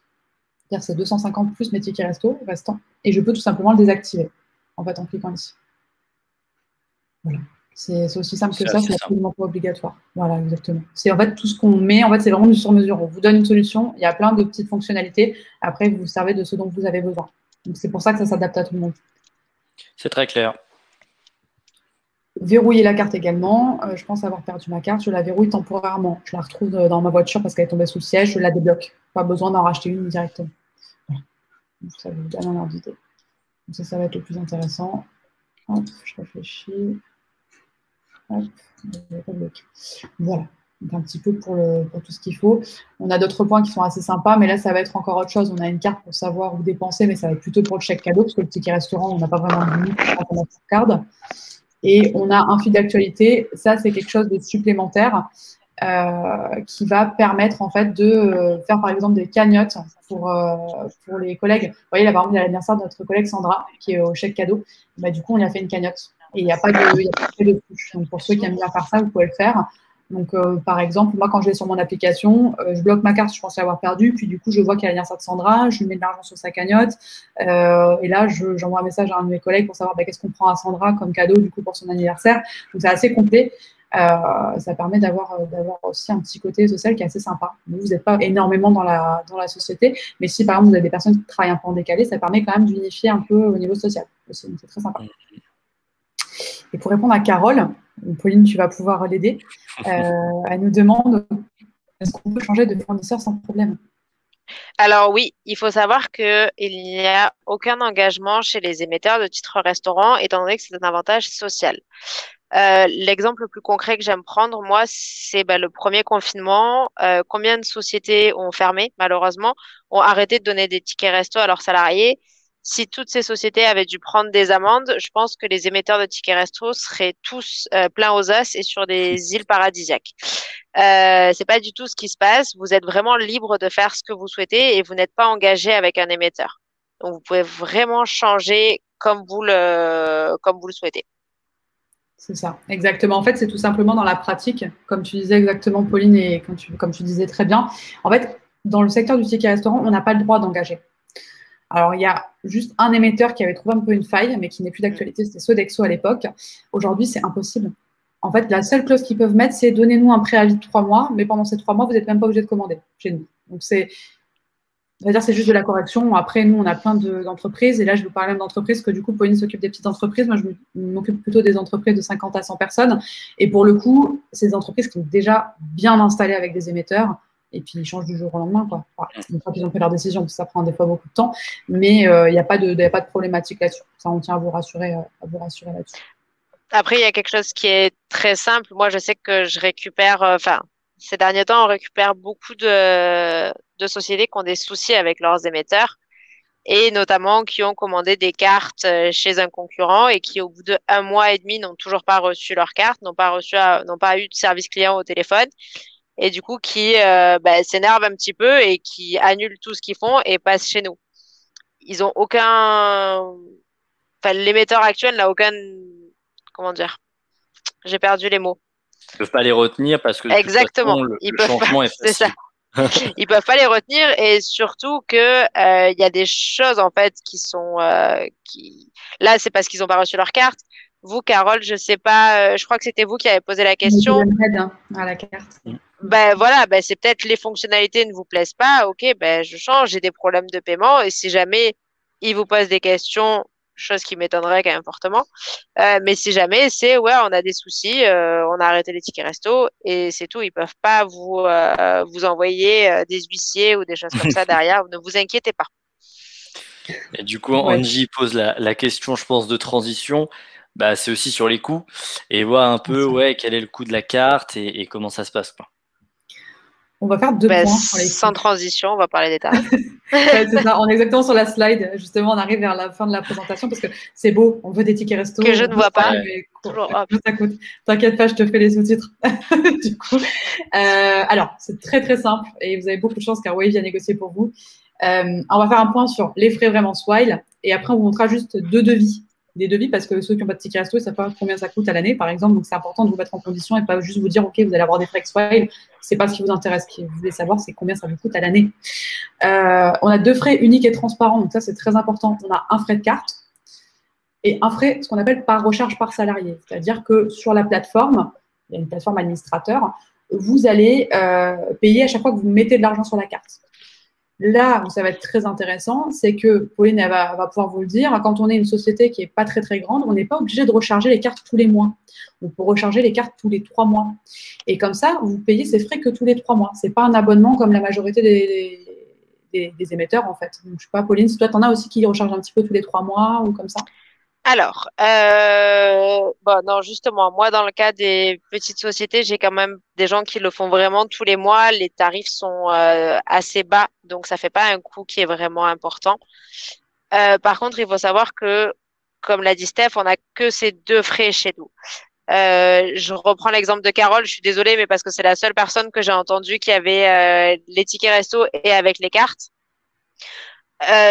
C'est-à-dire c'est 250 plus mes tickets restant. Et je peux tout simplement le désactiver, en fait, en cliquant ici. Voilà. C'est aussi simple que ça, c'est absolument pas obligatoire. Voilà, exactement. C'est en fait tout ce qu'on met, en fait, c'est vraiment du sur-mesure. On vous donne une solution, il y a plein de petites fonctionnalités. Après, vous vous servez de ce dont vous avez besoin. Donc, c'est pour ça que ça s'adapte à tout le monde. C'est très clair. Verrouiller la carte également. Je pense avoir perdu ma carte. Je la verrouille temporairement. Je la retrouve dans ma voiture parce qu'elle est tombée sous le siège. Je la débloque. Pas besoin d'en racheter une directement. Voilà. Donc, ça vous donne un ordre d'idée. Donc, ça va être le plus intéressant. Hop, je réfléchis. Hop, voilà, donc un petit peu pour tout ce qu'il faut. On a d'autres points qui sont assez sympas, mais là, ça va être encore autre chose. On a une carte pour savoir où dépenser, mais ça va être plutôt pour le chèque cadeau, parce que le ticket restaurant, on n'a pas vraiment de limite pour la carte. Et on a un fil d'actualité. Ça, c'est quelque chose de supplémentaire qui va permettre, en fait, de faire, par exemple, des cagnottes pour les collègues. Vous voyez, là, par exemple, il y a l'anniversaire de notre collègue Sandra, qui est au chèque cadeau. Bah, du coup, on lui a fait une cagnotte. Et il n'y a pas de touche. Donc, pour ceux qui aiment bien faire ça, vous pouvez le faire. Donc, par exemple, moi, quand je vais sur mon application, je bloque ma carte, je pensais l'avoir perdue. Puis, du coup, je vois qu'il y a l'anniversaire de Sandra, je lui mets de l'argent sur sa cagnotte. Et là, j'envoie un message à un de mes collègues pour savoir qu'est-ce qu'on prend à Sandra comme cadeau, du coup, pour son anniversaire. Donc, c'est assez complet. Ça permet d'avoir aussi un petit côté social qui est assez sympa. Vous n'êtes pas énormément dans la société, mais si, par exemple, vous avez des personnes qui travaillent un peu en décalé, ça permet quand même d'unifier un peu au niveau social aussi. Donc, c'est très sympa. Et pour répondre à Carole, Pauline, tu vas pouvoir l'aider. Elle nous demande est-ce qu'on peut changer de fournisseur sans problème? Alors oui, il faut savoir qu'il n'y a aucun engagement chez les émetteurs de titres restaurants, étant donné que c'est un avantage social. L'exemple le plus concret que j'aime prendre, moi, c'est le premier confinement. Combien de sociétés ont fermé, malheureusement, ont arrêté de donner des tickets resto à leurs salariés. Si toutes ces sociétés avaient dû prendre des amendes, je pense que les émetteurs de tickets resto seraient tous pleins aux os et sur des îles paradisiaques. C'est pas du tout ce qui se passe. Vous êtes vraiment libre de faire ce que vous souhaitez et vous n'êtes pas engagé avec un émetteur. Donc, vous pouvez vraiment changer comme vous le souhaitez. C'est ça, exactement. En fait, c'est tout simplement dans la pratique, comme tu disais exactement, Pauline, et comme tu disais très bien. En fait, dans le secteur du ticket restaurant, on n'a pas le droit d'engager. Alors, il y a juste un émetteur qui avait trouvé un peu une faille, mais qui n'est plus d'actualité, c'était Sodexo à l'époque. Aujourd'hui, c'est impossible. En fait, la seule clause qu'ils peuvent mettre, c'est donnez-nous un préavis de 3 mois, mais pendant ces 3 mois, vous n'êtes même pas obligé de commander chez nous. Donc, c'est juste de la correction. Après, nous, on a plein d'entreprises. Et là, je vous parle même d'entreprises que du coup, Pauline s'occupe des petites entreprises. Moi, je m'occupe plutôt des entreprises de 50 à 100 personnes. Et pour le coup, c'est des entreprises qui sont déjà bien installées avec des émetteurs. et puis ils changent du jour au lendemain, quoi. Enfin, une fois qu'ils ont pris leur décision, parce que ça prend des fois beaucoup de temps, mais il n'y a pas de problématique là-dessus. Ça, on tient à vous rassurer là-dessus. Après, il y a quelque chose qui est très simple. Moi, je sais que je récupère, enfin, ces derniers temps, on récupère beaucoup de sociétés qui ont des soucis avec leurs émetteurs et notamment qui ont commandé des cartes chez un concurrent et qui, au bout de 1 mois et demi, n'ont toujours pas reçu leur carte, n'ont pas eu de service client au téléphone et du coup qui s'énervent un petit peu et qui annulent tout ce qu'ils font et passent chez nous. Ils ont aucun, enfin, l'émetteur actuel n'a aucun, comment dire, j'ai perdu les mots. Ils peuvent pas les retenir parce que de toute Exactement. façon, le Ils peuvent pas, changement est c'est ça. facile. Ils peuvent pas les retenir et surtout que il y a des choses en fait qui sont qui là c'est parce qu'ils ont pas reçu leur carte. Vous, Carole, je sais pas, je crois que c'était vous qui avez posé la question. À la carte. Ben voilà, ben c'est peut-être les fonctionnalités ne vous plaisent pas. Ok, ben je change. J'ai des problèmes de paiement et si jamais ils vous posent des questions, chose qui m'étonnerait quand même fortement. Mais si jamais c'est ouais, on a des soucis, on a arrêté les tickets resto et c'est tout. Ils peuvent pas vous envoyer des huissiers ou des choses comme ça derrière. Ne vous inquiétez pas. Et du coup, Ouais. Angie pose la question, je pense, de transition. Bah, c'est aussi sur les coûts et voir un peu ouais, quel est le coût de la carte et comment ça se passe, quoi. On va faire 2 Ben, points sur les sans coûts. transition, on va parler des tarifs. Ouais, c'est ça, on est exactement sur la slide. Justement, on arrive vers la fin de la présentation parce que c'est beau, on veut des tickets resto. Que je ne vois pas. Mais Toujours, ça coûte. T'inquiète pas, je te fais les sous-titres. Du coup, alors, c'est très très simple et vous avez beaucoup de chance car Wave vient négocier pour vous. On va faire un point sur les frais vraiment Swile et après on vous montrera juste des devis parce que ceux qui n'ont pas de ticket resto, ils ne savent pas combien ça coûte à l'année, par exemple. Donc, c'est important de vous mettre en condition et pas juste vous dire, OK, vous allez avoir des frais Swile. C'est pas ce qui vous intéresse. Ce que vous voulez savoir, c'est combien ça vous coûte à l'année. On a 2 frais uniques et transparents. Donc, ça, c'est très important. On a un frais de carte et un frais, ce qu'on appelle par recharge par salarié. C'est-à-dire que sur la plateforme, il y a une plateforme administrateur, vous allez payer à chaque fois que vous mettez de l'argent sur la carte. Là où ça va être très intéressant, c'est que Pauline elle va pouvoir vous le dire, quand on est une société qui n'est pas très très grande, on n'est pas obligé de recharger les cartes tous les mois. On peut recharger les cartes tous les 3 mois. Et comme ça, vous payez ces frais que tous les 3 mois. Ce n'est pas un abonnement comme la majorité des émetteurs en fait. Donc, je ne sais pas, Pauline, si toi tu en as aussi qui rechargent un petit peu tous les 3 mois ou comme ça. Alors, bon, non, justement, moi, dans le cas des petites sociétés, j'ai quand même des gens qui le font vraiment tous les mois. Les tarifs sont assez bas, donc ça fait pas un coût qui est vraiment important. Par contre, il faut savoir que, comme l'a dit Steph, on n'a que ces 2 frais chez nous. Je reprends l'exemple de Carole, je suis désolée, mais parce que c'est la seule personne que j'ai entendue qui avait les tickets resto et avec les cartes.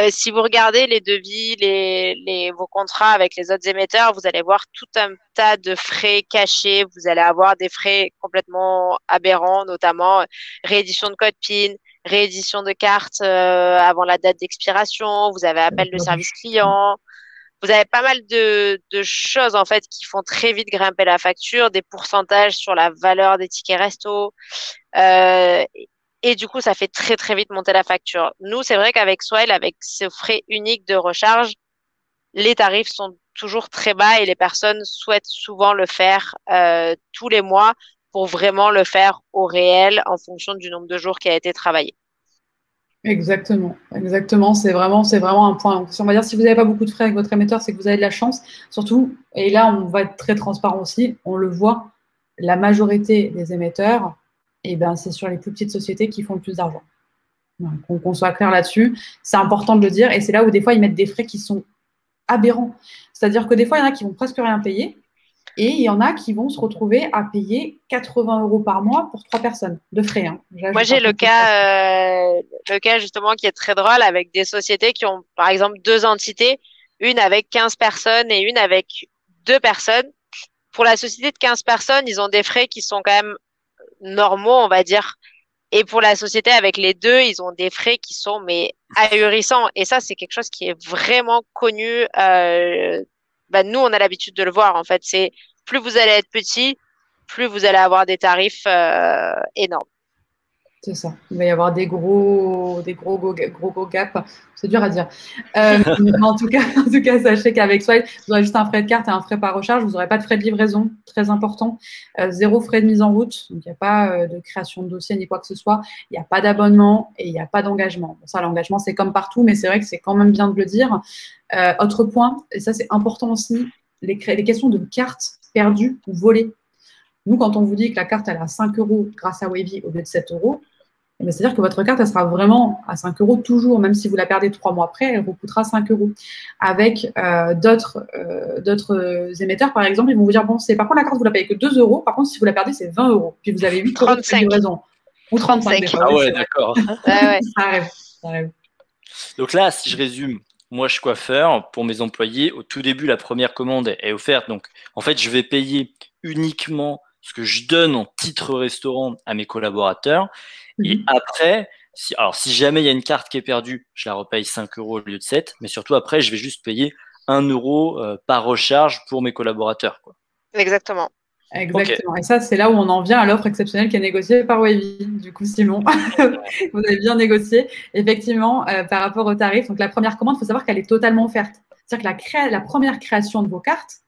Si vous regardez les devis, vos contrats avec les autres émetteurs, vous allez voir tout un tas de frais cachés. Vous allez avoir des frais complètement aberrants, notamment réédition de code PIN, réédition de carte avant la date d'expiration. Vous avez appel de service client. Vous avez pas mal de choses en fait qui font très vite grimper la facture, des pourcentages sur la valeur des tickets resto. Euh, et du coup, ça fait très, très vite monter la facture. Nous, c'est vrai qu'avec Swile, avec ce frais unique de recharge, les tarifs sont toujours très bas et les personnes souhaitent souvent le faire tous les mois pour vraiment le faire au réel en fonction du nombre de jours qui a été travaillé. Exactement, exactement. C'est vraiment un point. Donc, on va dire, si vous n'avez pas beaucoup de frais avec votre émetteur, c'est que vous avez de la chance. Surtout, et là, on va être très transparent aussi, on le voit, la majorité des émetteurs, eh ben, c'est sur les plus petites sociétés qui font le plus d'argent. Qu'on soit clair là-dessus. C'est important de le dire. Et c'est là où des fois, ils mettent des frais qui sont aberrants. C'est-à-dire que des fois, il y en a qui vont presque rien payer. Et il y en a qui vont se retrouver à payer 80 € par mois pour 3 personnes de frais. Hein. Moi, j'ai le cas justement qui est très drôle avec des sociétés qui ont, par exemple, 2 entités, une avec 15 personnes et une avec 2 personnes. Pour la société de 15 personnes, ils ont des frais qui sont quand même normaux, on va dire. Et pour la société avec les 2, ils ont des frais qui sont mais ahurissants. Et ça, c'est quelque chose qui est vraiment connu. Nous, on a l'habitude de le voir. En fait, c'est plus vous allez être petit, plus vous allez avoir des tarifs énormes. C'est ça. Il va y avoir des gros go gap. C'est dur à dire. En tout cas, sachez qu'avec Swile, vous aurez juste un frais de carte et un frais par recharge. Vous n'aurez pas de frais de livraison, très important. Zéro frais de mise en route. Donc, il n'y a pas de création de dossier ni quoi que ce soit. Il n'y a pas d'abonnement et il n'y a pas d'engagement. Bon, ça, l'engagement, c'est comme partout, mais c'est vrai que c'est quand même bien de le dire. Autre point, et ça, c'est important aussi, les questions de cartes perdues ou volées. Nous, quand on vous dit que la carte, elle est à 5 € grâce à Wavy au lieu de 7 €, c'est-à-dire que votre carte, elle sera vraiment à 5 € toujours, même si vous la perdez 3 mois après, elle vous coûtera 5 €. Avec d'autres émetteurs, par exemple, ils vont vous dire, bon, par contre, la carte, vous la payez que 2 €, par contre, si vous la perdez, c'est 20 €. Puis vous avez 8 € de livraison. Ou 35. Ah ouais, d'accord. Ouais. Ça arrive. Donc là, si je résume, moi, je suis coiffeur. Pour mes employés, au tout début, la première commande est offerte. Donc, en fait, je vais payer uniquement ce que je donne en titre restaurant à mes collaborateurs. Et après, si jamais il y a une carte qui est perdue, je la repaye 5 € au lieu de 7. Mais surtout, après, je vais juste payer 1 € par recharge pour mes collaborateurs, quoi. Exactement. Exactement. Okay. Et ça, c'est là où on en vient à l'offre exceptionnelle qui est négociée par Wavy. Du coup, Simon, vous avez bien négocié. Effectivement, par rapport au tarif, donc la première commande, il faut savoir qu'elle est totalement offerte. C'est-à-dire que la première création de vos cartes,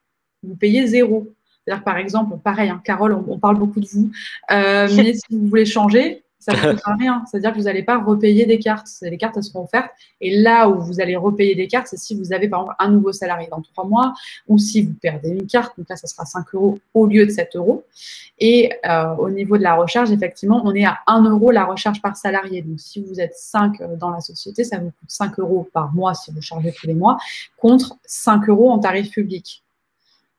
vous payez 0. C'est-à-dire, par exemple, pareil, hein, Carole, on parle beaucoup de vous, mais si vous voulez changer, ça ne vous coûtera rien. C'est-à-dire que vous n'allez pas repayer des cartes. Les cartes, elles seront offertes. Et là où vous allez repayer des cartes, c'est si vous avez, par exemple, un nouveau salarié dans 3 mois ou si vous perdez une carte. Donc là, ça sera 5 € au lieu de 7 €. Et au niveau de la recharge, effectivement, on est à 1 € la recharge par salarié. Donc, si vous êtes 5 dans la société, ça vous coûte 5 € par mois si vous chargez tous les mois, contre 5 € en tarif public.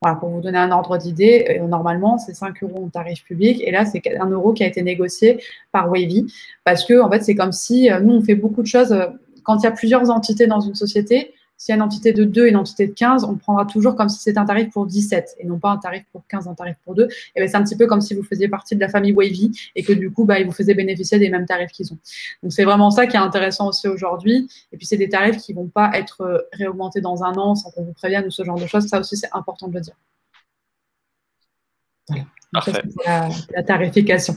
Voilà, pour vous donner un ordre d'idée, normalement, c'est 5 € en tarif public. Et là, c'est 1 € qui a été négocié par Wavy. Parce que, en fait, c'est comme si nous, on fait beaucoup de choses. Quand il y a plusieurs entités dans une société, s'il y a une entité de 2 et une entité de 15, on prendra toujours comme si c'était un tarif pour 17 et non pas un tarif pour 15, un tarif pour 2. Et bien, c'est un petit peu comme si vous faisiez partie de la famille Wavy et que du coup, ils vous faisaient bénéficier des mêmes tarifs qu'ils ont. Donc, c'est vraiment ça qui est intéressant aussi aujourd'hui. Et puis, c'est des tarifs qui ne vont pas être réaugmentés dans un an sans qu'on vous prévienne ou ce genre de choses. Ça aussi, c'est important de le dire. Voilà. Donc, ça, c'est la tarification.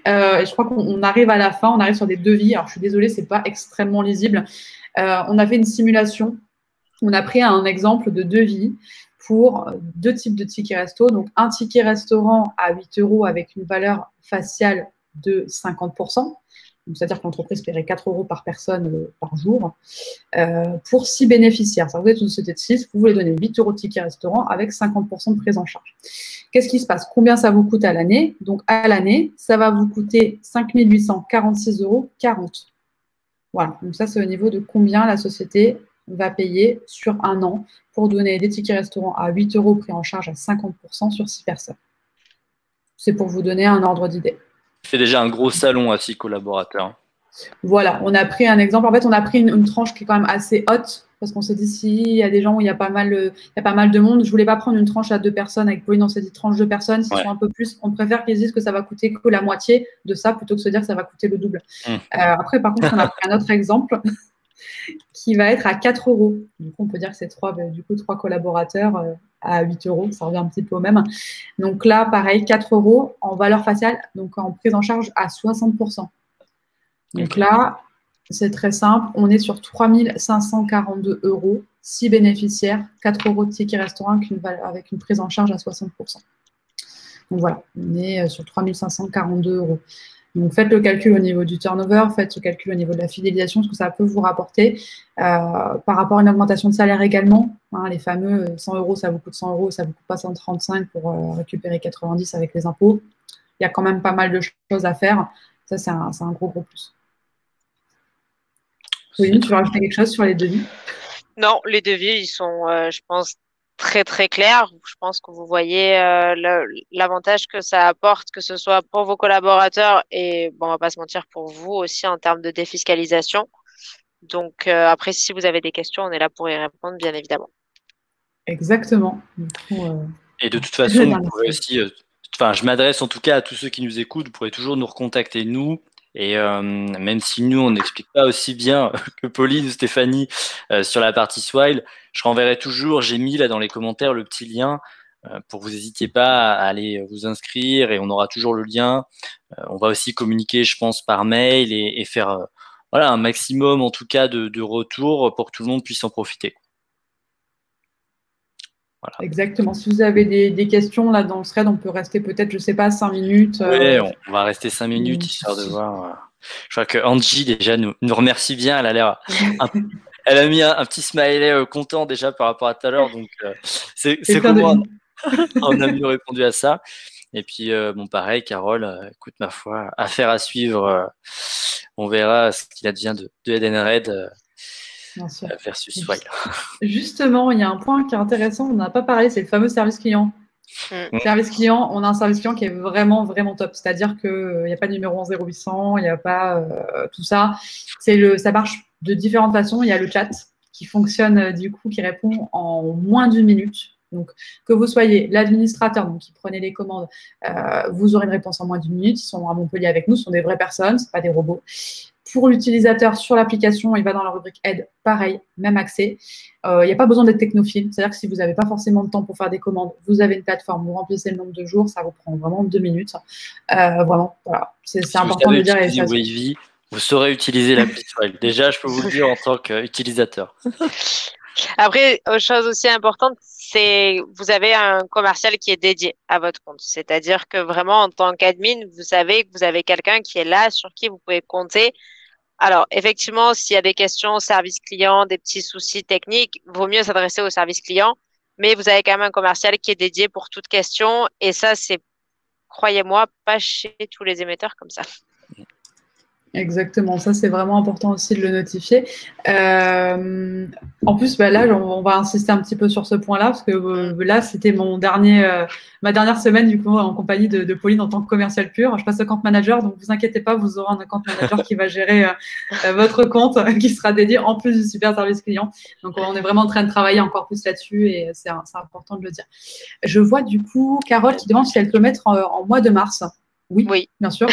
Je crois qu'on arrive à la fin, on arrive sur des devis. Alors, je suis désolée, ce n'est pas extrêmement lisible. On a fait une simulation. On a pris un exemple de devis pour 2 types de tickets resto. Donc, un ticket restaurant à 8 € avec une valeur faciale de 50%. C'est-à-dire que l'entreprise paierait 4 € par personne par jour pour 6 bénéficiaires. Ça, vous êtes une société de 6, vous voulez donner 8 € de ticket restaurant avec 50% de prise en charge. Qu'est-ce qui se passe? Combien ça vous coûte à l'année? Donc, à l'année, ça va vous coûter 5 846,40 €. Voilà, donc ça, c'est au niveau de combien la société va payer sur un an pour donner des tickets restaurants à 8 € pris en charge à 50% sur 6 personnes. C'est pour vous donner un ordre d'idée. Fait déjà un gros salon à 6 collaborateurs. Voilà, on a pris un exemple. En fait, on a pris une tranche qui est quand même assez haute parce qu'on s'est dit s'il y a des gens où il y a pas mal de monde, je voulais pas prendre une tranche à 2 personnes avec Pauline, on s'est dit tranche de personnes, s'ils sont un peu plus, on préfère qu'ils disent que ça va coûter que la moitié de ça plutôt que de se dire que ça va coûter le double. Après, par contre, on a pris un autre exemple qui va être à 4 €. Du coup, on peut dire que c'est 3 collaborateurs à 8 €, ça revient un petit peu au même. Donc là, pareil, 4 € en valeur faciale, donc en prise en charge à 60%. Donc là, c'est très simple, on est sur 3 542 €, 6 bénéficiaires, 4 € de ticket restaurant avec une prise en charge à 60%. Donc voilà, on est sur 3 542 €. Donc, faites le calcul au niveau du turnover, faites le calcul au niveau de la fidélisation, ce que ça peut vous rapporter. Par rapport à une augmentation de salaire également, hein, les fameux 100 €, ça vous coûte 100 €, ça ne vous coûte pas 135 pour récupérer 90 avec les impôts. Il y a quand même pas mal de choses à faire. Ça, c'est un gros plus. Oui, tu veux rajouter quelque chose sur les devis? Non, les devis, ils sont, je pense, très très clair. Je pense que vous voyez l'avantage que ça apporte, que ce soit pour vos collaborateurs et, bon, on va pas se mentir, pour vous aussi en termes de défiscalisation. Donc, après, si vous avez des questions, on est là pour y répondre, bien évidemment. Exactement. Et de toute façon, vous pouvez aussi, je m'adresse en tout cas à tous ceux qui nous écoutent, vous pourrez toujours nous recontacter, nous. Et même si nous, on n'explique pas aussi bien que Pauline ou Stéphanie sur la partie Swile, je renverrai toujours, j'ai mis là dans les commentaires le petit lien pour vous n'hésitez pas à aller vous inscrire et on aura toujours le lien. On va aussi communiquer, je pense, par mail et faire voilà, un maximum en tout cas de retours pour que tout le monde puisse en profiter. Voilà. Exactement. Si vous avez des questions là dans le thread, on peut rester peut-être, je sais pas, 5 minutes. Oui, on va rester 5 minutes histoire de voir. Je crois que Angie déjà nous remercie bien. Elle a l'air, elle a mis un petit smiley content déjà par rapport à tout à l'heure. Donc c'est comment on a mieux répondu à ça. Et puis bon pareil, Carole, écoute ma foi, affaire à suivre. On verra ce qu'il advient de Edenred. Versus Swile. Justement, il y a un point qui est intéressant, on n'a pas parlé, c'est le fameux service client. Service client, on a un service client qui est vraiment, vraiment top. C'est-à-dire qu'il n'y a pas de numéro en 0800, il n'y a pas tout ça. Ça marche de différentes façons. Il y a le chat qui fonctionne, du coup, qui répond en moins d'1 minute. Donc, que vous soyez l'administrateur, donc qui prenez les commandes, vous aurez une réponse en moins d'1 minute. Ils sont à Montpellier avec nous, ce sont des vraies personnes, ce pas des robots. Pour l'utilisateur sur l'application, il va dans la rubrique aide, pareil, même accès. Il n'y a pas besoin d'être technophile, c'est-à-dire que si vous n'avez pas forcément de temps pour faire des commandes, vous avez une plateforme, vous remplissez le nombre de jours, ça vous prend vraiment 2 minutes. Vraiment, voilà, c'est important de le dire. Wavy, vous saurez utiliser l'appli Swile. Déjà, je peux vous le dire en tant qu'utilisateur. Après, autre chose aussi importante, c'est vous avez un commercial qui est dédié à votre compte. C'est-à-dire que vraiment, en tant qu'admin, vous savez que vous avez quelqu'un qui est là, sur qui vous pouvez compter. Alors, effectivement, s'il y a des questions au service client, des petits soucis techniques, vaut mieux s'adresser au service client. Mais vous avez quand même un commercial qui est dédié pour toute question. Et ça, c'est, croyez-moi, pas chez tous les émetteurs comme ça. Exactement, ça c'est vraiment important aussi de le notifier. En plus, là, on va insister un petit peu sur ce point-là, parce que là, c'était ma dernière semaine du coup en compagnie de Pauline en tant que commercial pur. Je passe account manager, donc vous inquiétez pas, vous aurez un account manager qui va gérer votre compte, qui sera dédié en plus du super service client. Donc on est vraiment en train de travailler encore plus là-dessus et c'est important de le dire. Je vois du coup Carole qui demande si elle peut mettre en mois de mars. Oui, bien sûr.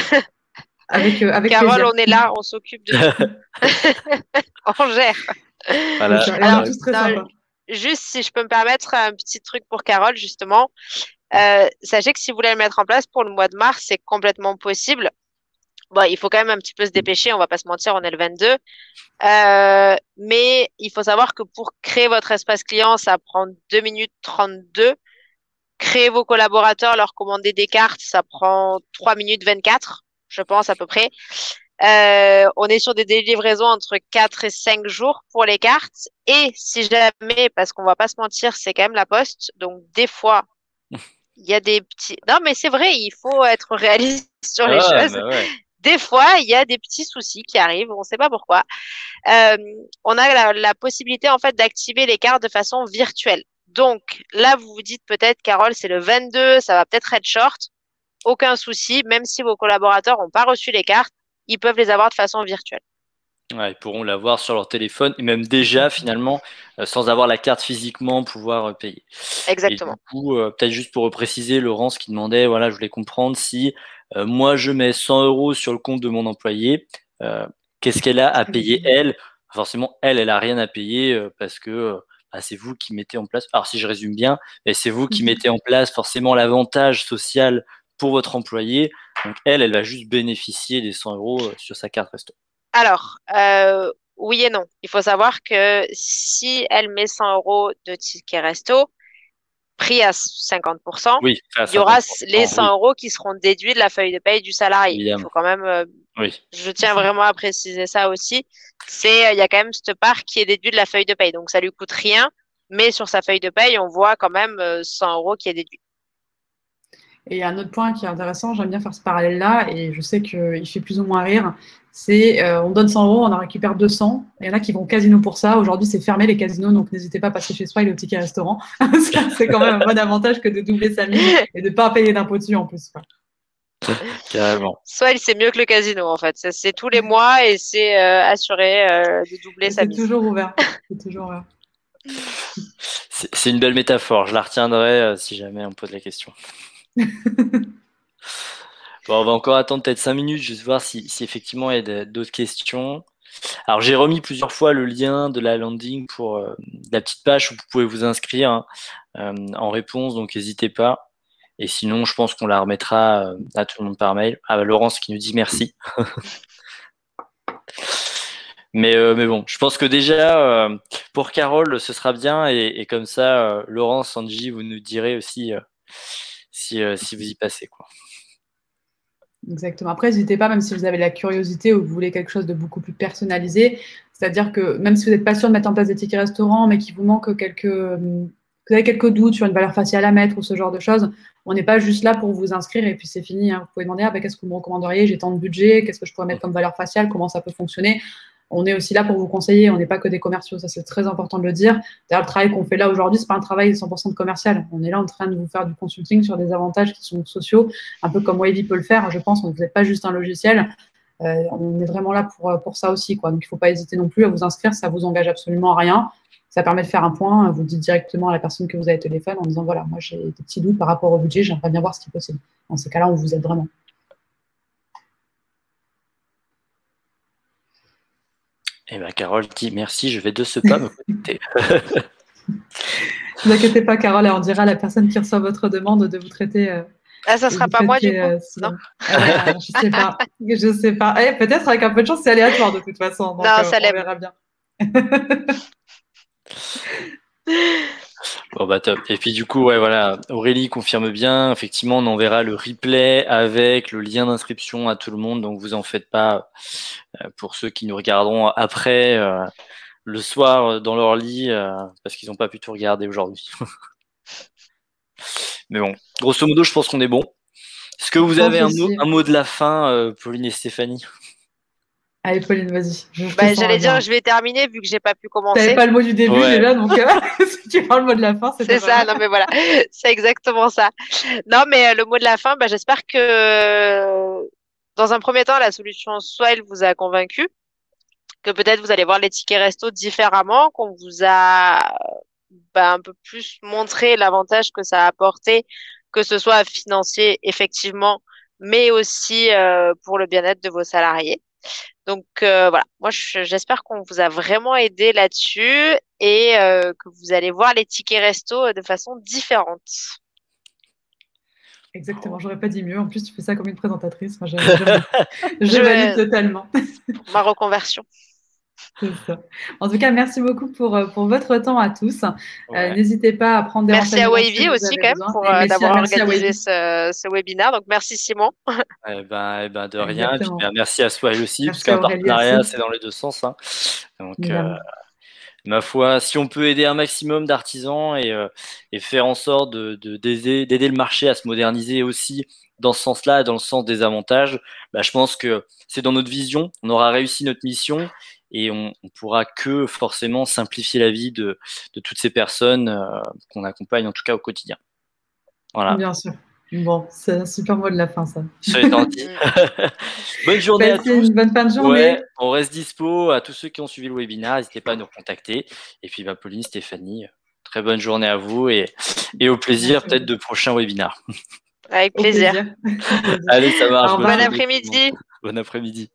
Avec Carole, plaisir. on est là, on s'occupe de tout. On gère. Voilà. Alors, juste si je peux me permettre un petit truc pour Carole, justement. Sachez que si vous voulez le mettre en place pour le mois de mars, c'est complètement possible. Bon, il faut quand même un petit peu se dépêcher, on va pas se mentir, on est le 22. Mais il faut savoir que pour créer votre espace client, ça prend 2 minutes 32. Créer vos collaborateurs, leur commander des cartes, ça prend 3 minutes 24. Je pense à peu près. On est sur des livraisons entre 4 et 5 jours pour les cartes. Et si jamais, parce qu'on va pas se mentir, c'est quand même la poste. Donc, des fois, il y a des petits... Non, mais c'est vrai, il faut être réaliste sur les choses. Ouais. Des fois, il y a des petits soucis qui arrivent. On ne sait pas pourquoi. On a la possibilité, en fait, d'activer les cartes de façon virtuelle. Donc, là, vous vous dites peut-être, Carole, c'est le 22, ça va peut-être être short. Aucun souci, même si vos collaborateurs n'ont pas reçu les cartes, ils peuvent les avoir de façon virtuelle. Ouais, ils pourront l'avoir sur leur téléphone et même déjà finalement, sans avoir la carte physiquement, pouvoir payer. Exactement. Et du coup, peut-être juste pour préciser, Laurence qui demandait, voilà, je voulais comprendre si moi je mets 100 € sur le compte de mon employé, qu'est-ce qu'elle a à payer elle? Forcément, elle a rien à payer parce que c'est vous qui mettez en place. Alors si je résume bien, c'est vous qui mettez en place forcément l'avantage social pour votre employé. Donc, elle va juste bénéficier des 100 € sur sa carte resto. Alors, oui et non. Il faut savoir que si elle met 100 € de ticket resto, pris à 50%, oui, il y aura les 100 € qui seront déduits de la feuille de paye du salarié. Évidemment. Il faut quand même, je tiens vraiment à préciser ça aussi. Il y a quand même cette part qui est déduite de la feuille de paye. Donc, ça lui coûte rien, mais sur sa feuille de paye, on voit quand même 100 € qui est déduit. Et un autre point qui est intéressant, j'aime bien faire ce parallèle-là, et je sais qu'il fait plus ou moins rire, c'est on donne 100 €, on en récupère 200. Il y en a qui vont au casino pour ça. Aujourd'hui, c'est fermé les casinos, donc n'hésitez pas à passer chez Swile au ticket restaurant. C'est quand même un bon avantage que de doubler sa mise et de ne pas payer d'impôt dessus en plus. Carrément. Swile, c'est mieux que le casino en fait. C'est tous les mois et c'est assuré de doubler sa mise. C'est toujours ouvert. C'est toujours ouvert. C'est une belle métaphore. Je la retiendrai si jamais on me pose la question. Bon, on va encore attendre peut-être 5 minutes, juste voir si effectivement il y a d'autres questions. Alors j'ai remis plusieurs fois le lien de la landing pour la petite page où vous pouvez vous inscrire en réponse, donc n'hésitez pas. Et sinon, je pense qu'on la remettra à tout le monde par mail. Ah, Laurence qui nous dit merci. Mais bon, je pense que déjà, pour Carole, ce sera bien. Et comme ça, Laurence, Angie, vous nous direz aussi si vous y passez, quoi. Exactement. Après, n'hésitez pas, même si vous avez la curiosité ou que vous voulez quelque chose de beaucoup plus personnalisé. C'est-à-dire que même si vous n'êtes pas sûr de mettre en place des tickets restaurants, mais qu'il vous manque vous avez quelques doutes sur une valeur faciale à mettre ou ce genre de choses, on n'est pas juste là pour vous inscrire et puis c'est fini. Vous pouvez demander qu'est-ce que vous me recommanderiez, j'ai tant de budget, qu'est-ce que je pourrais mettre comme valeur faciale, comment ça peut fonctionner. On est aussi là pour vous conseiller, on n'est pas que des commerciaux, ça c'est très important de le dire. D'ailleurs, le travail qu'on fait là aujourd'hui, c'est pas un travail 100% de commercial. On est là en train de vous faire du consulting sur des avantages qui sont sociaux, un peu comme Wavy peut le faire, je pense. Vous n'êtes pas juste un logiciel, on est vraiment là pour ça aussi, quoi. Donc il ne faut pas hésiter non plus à vous inscrire, ça vous engage absolument à rien. Ça permet de faire un point, vous dites directement à la personne que vous avez au téléphone en disant voilà, moi j'ai des petits doutes par rapport au budget, j'aimerais bien voir ce qui est possible. Dans ces cas-là, on vous aide vraiment. Eh bien, Carole dit merci, je vais de ce pas me connecter. Ne vous inquiétez pas, Carole, on dira à la personne qui reçoit votre demande de vous traiter. Ça ne sera pas moi, du coup, non? Je sais pas. Peut-être avec un peu de chance, c'est aléatoire de toute façon. Donc, non, ça on verra bien. Bon, bah top. Et puis du coup, ouais, voilà, Aurélie confirme bien. Effectivement, on enverra le replay avec le lien d'inscription à tout le monde. Donc vous en faites pas pour ceux qui nous regarderont après le soir dans leur lit parce qu'ils n'ont pas pu tout regarder aujourd'hui. Mais bon, grosso modo, je pense qu'on est bon. Est-ce que vous avez un mot de la fin, Pauline et Stéphanie? Allez, Pauline, vas-y. J'allais dire, je vais terminer vu que j'ai pas pu commencer. T'avais pas le mot du début déjà, donc si tu parles le mot de la fin, c'est ça. Non, mais voilà, c'est exactement ça. Non, mais le mot de la fin, j'espère que dans un premier temps, la solution Swile vous a convaincu, que peut-être vous allez voir les tickets resto différemment, qu'on vous a un peu plus montré l'avantage que ça a apporté, que ce soit financier, effectivement, mais aussi pour le bien-être de vos salariés. Donc voilà, moi j'espère qu'on vous a vraiment aidé là-dessus et que vous allez voir les tickets resto de façon différente. Exactement, j'aurais pas dit mieux. En plus, tu fais ça comme une présentatrice. Moi, je valide totalement. Pour ma reconversion. C'est ça. En tout cas, merci beaucoup pour votre temps à tous. Ouais. N'hésitez pas à prendre des renseignements. Merci à Wavy aussi quand même pour d'avoir organisé ce webinaire. Donc merci Simon. Eh ben, de rien. Et puis, merci à Swile aussi, parce qu'un partenariat, c'est dans les deux sens. Hein. Donc, ma foi, si on peut aider un maximum d'artisans et faire en sorte d'aider le marché à se moderniser aussi dans ce sens-là, dans le sens des avantages, je pense que c'est dans notre vision. On aura réussi notre mission. Et on pourra que forcément simplifier la vie de toutes ces personnes qu'on accompagne en tout cas au quotidien. Voilà. Bien sûr. Bon, c'est un super mot de la fin, ça. C'est gentil. Bonne journée à tous. Une bonne fin de journée. Ouais, on reste dispo à tous ceux qui ont suivi le webinaire. N'hésitez pas à nous contacter. Et puis, Pauline, Stéphanie, très bonne journée à vous et au plaisir peut-être de prochains webinaires. Avec plaisir. Allez, ça marche. Bon après-midi. Bon après-midi.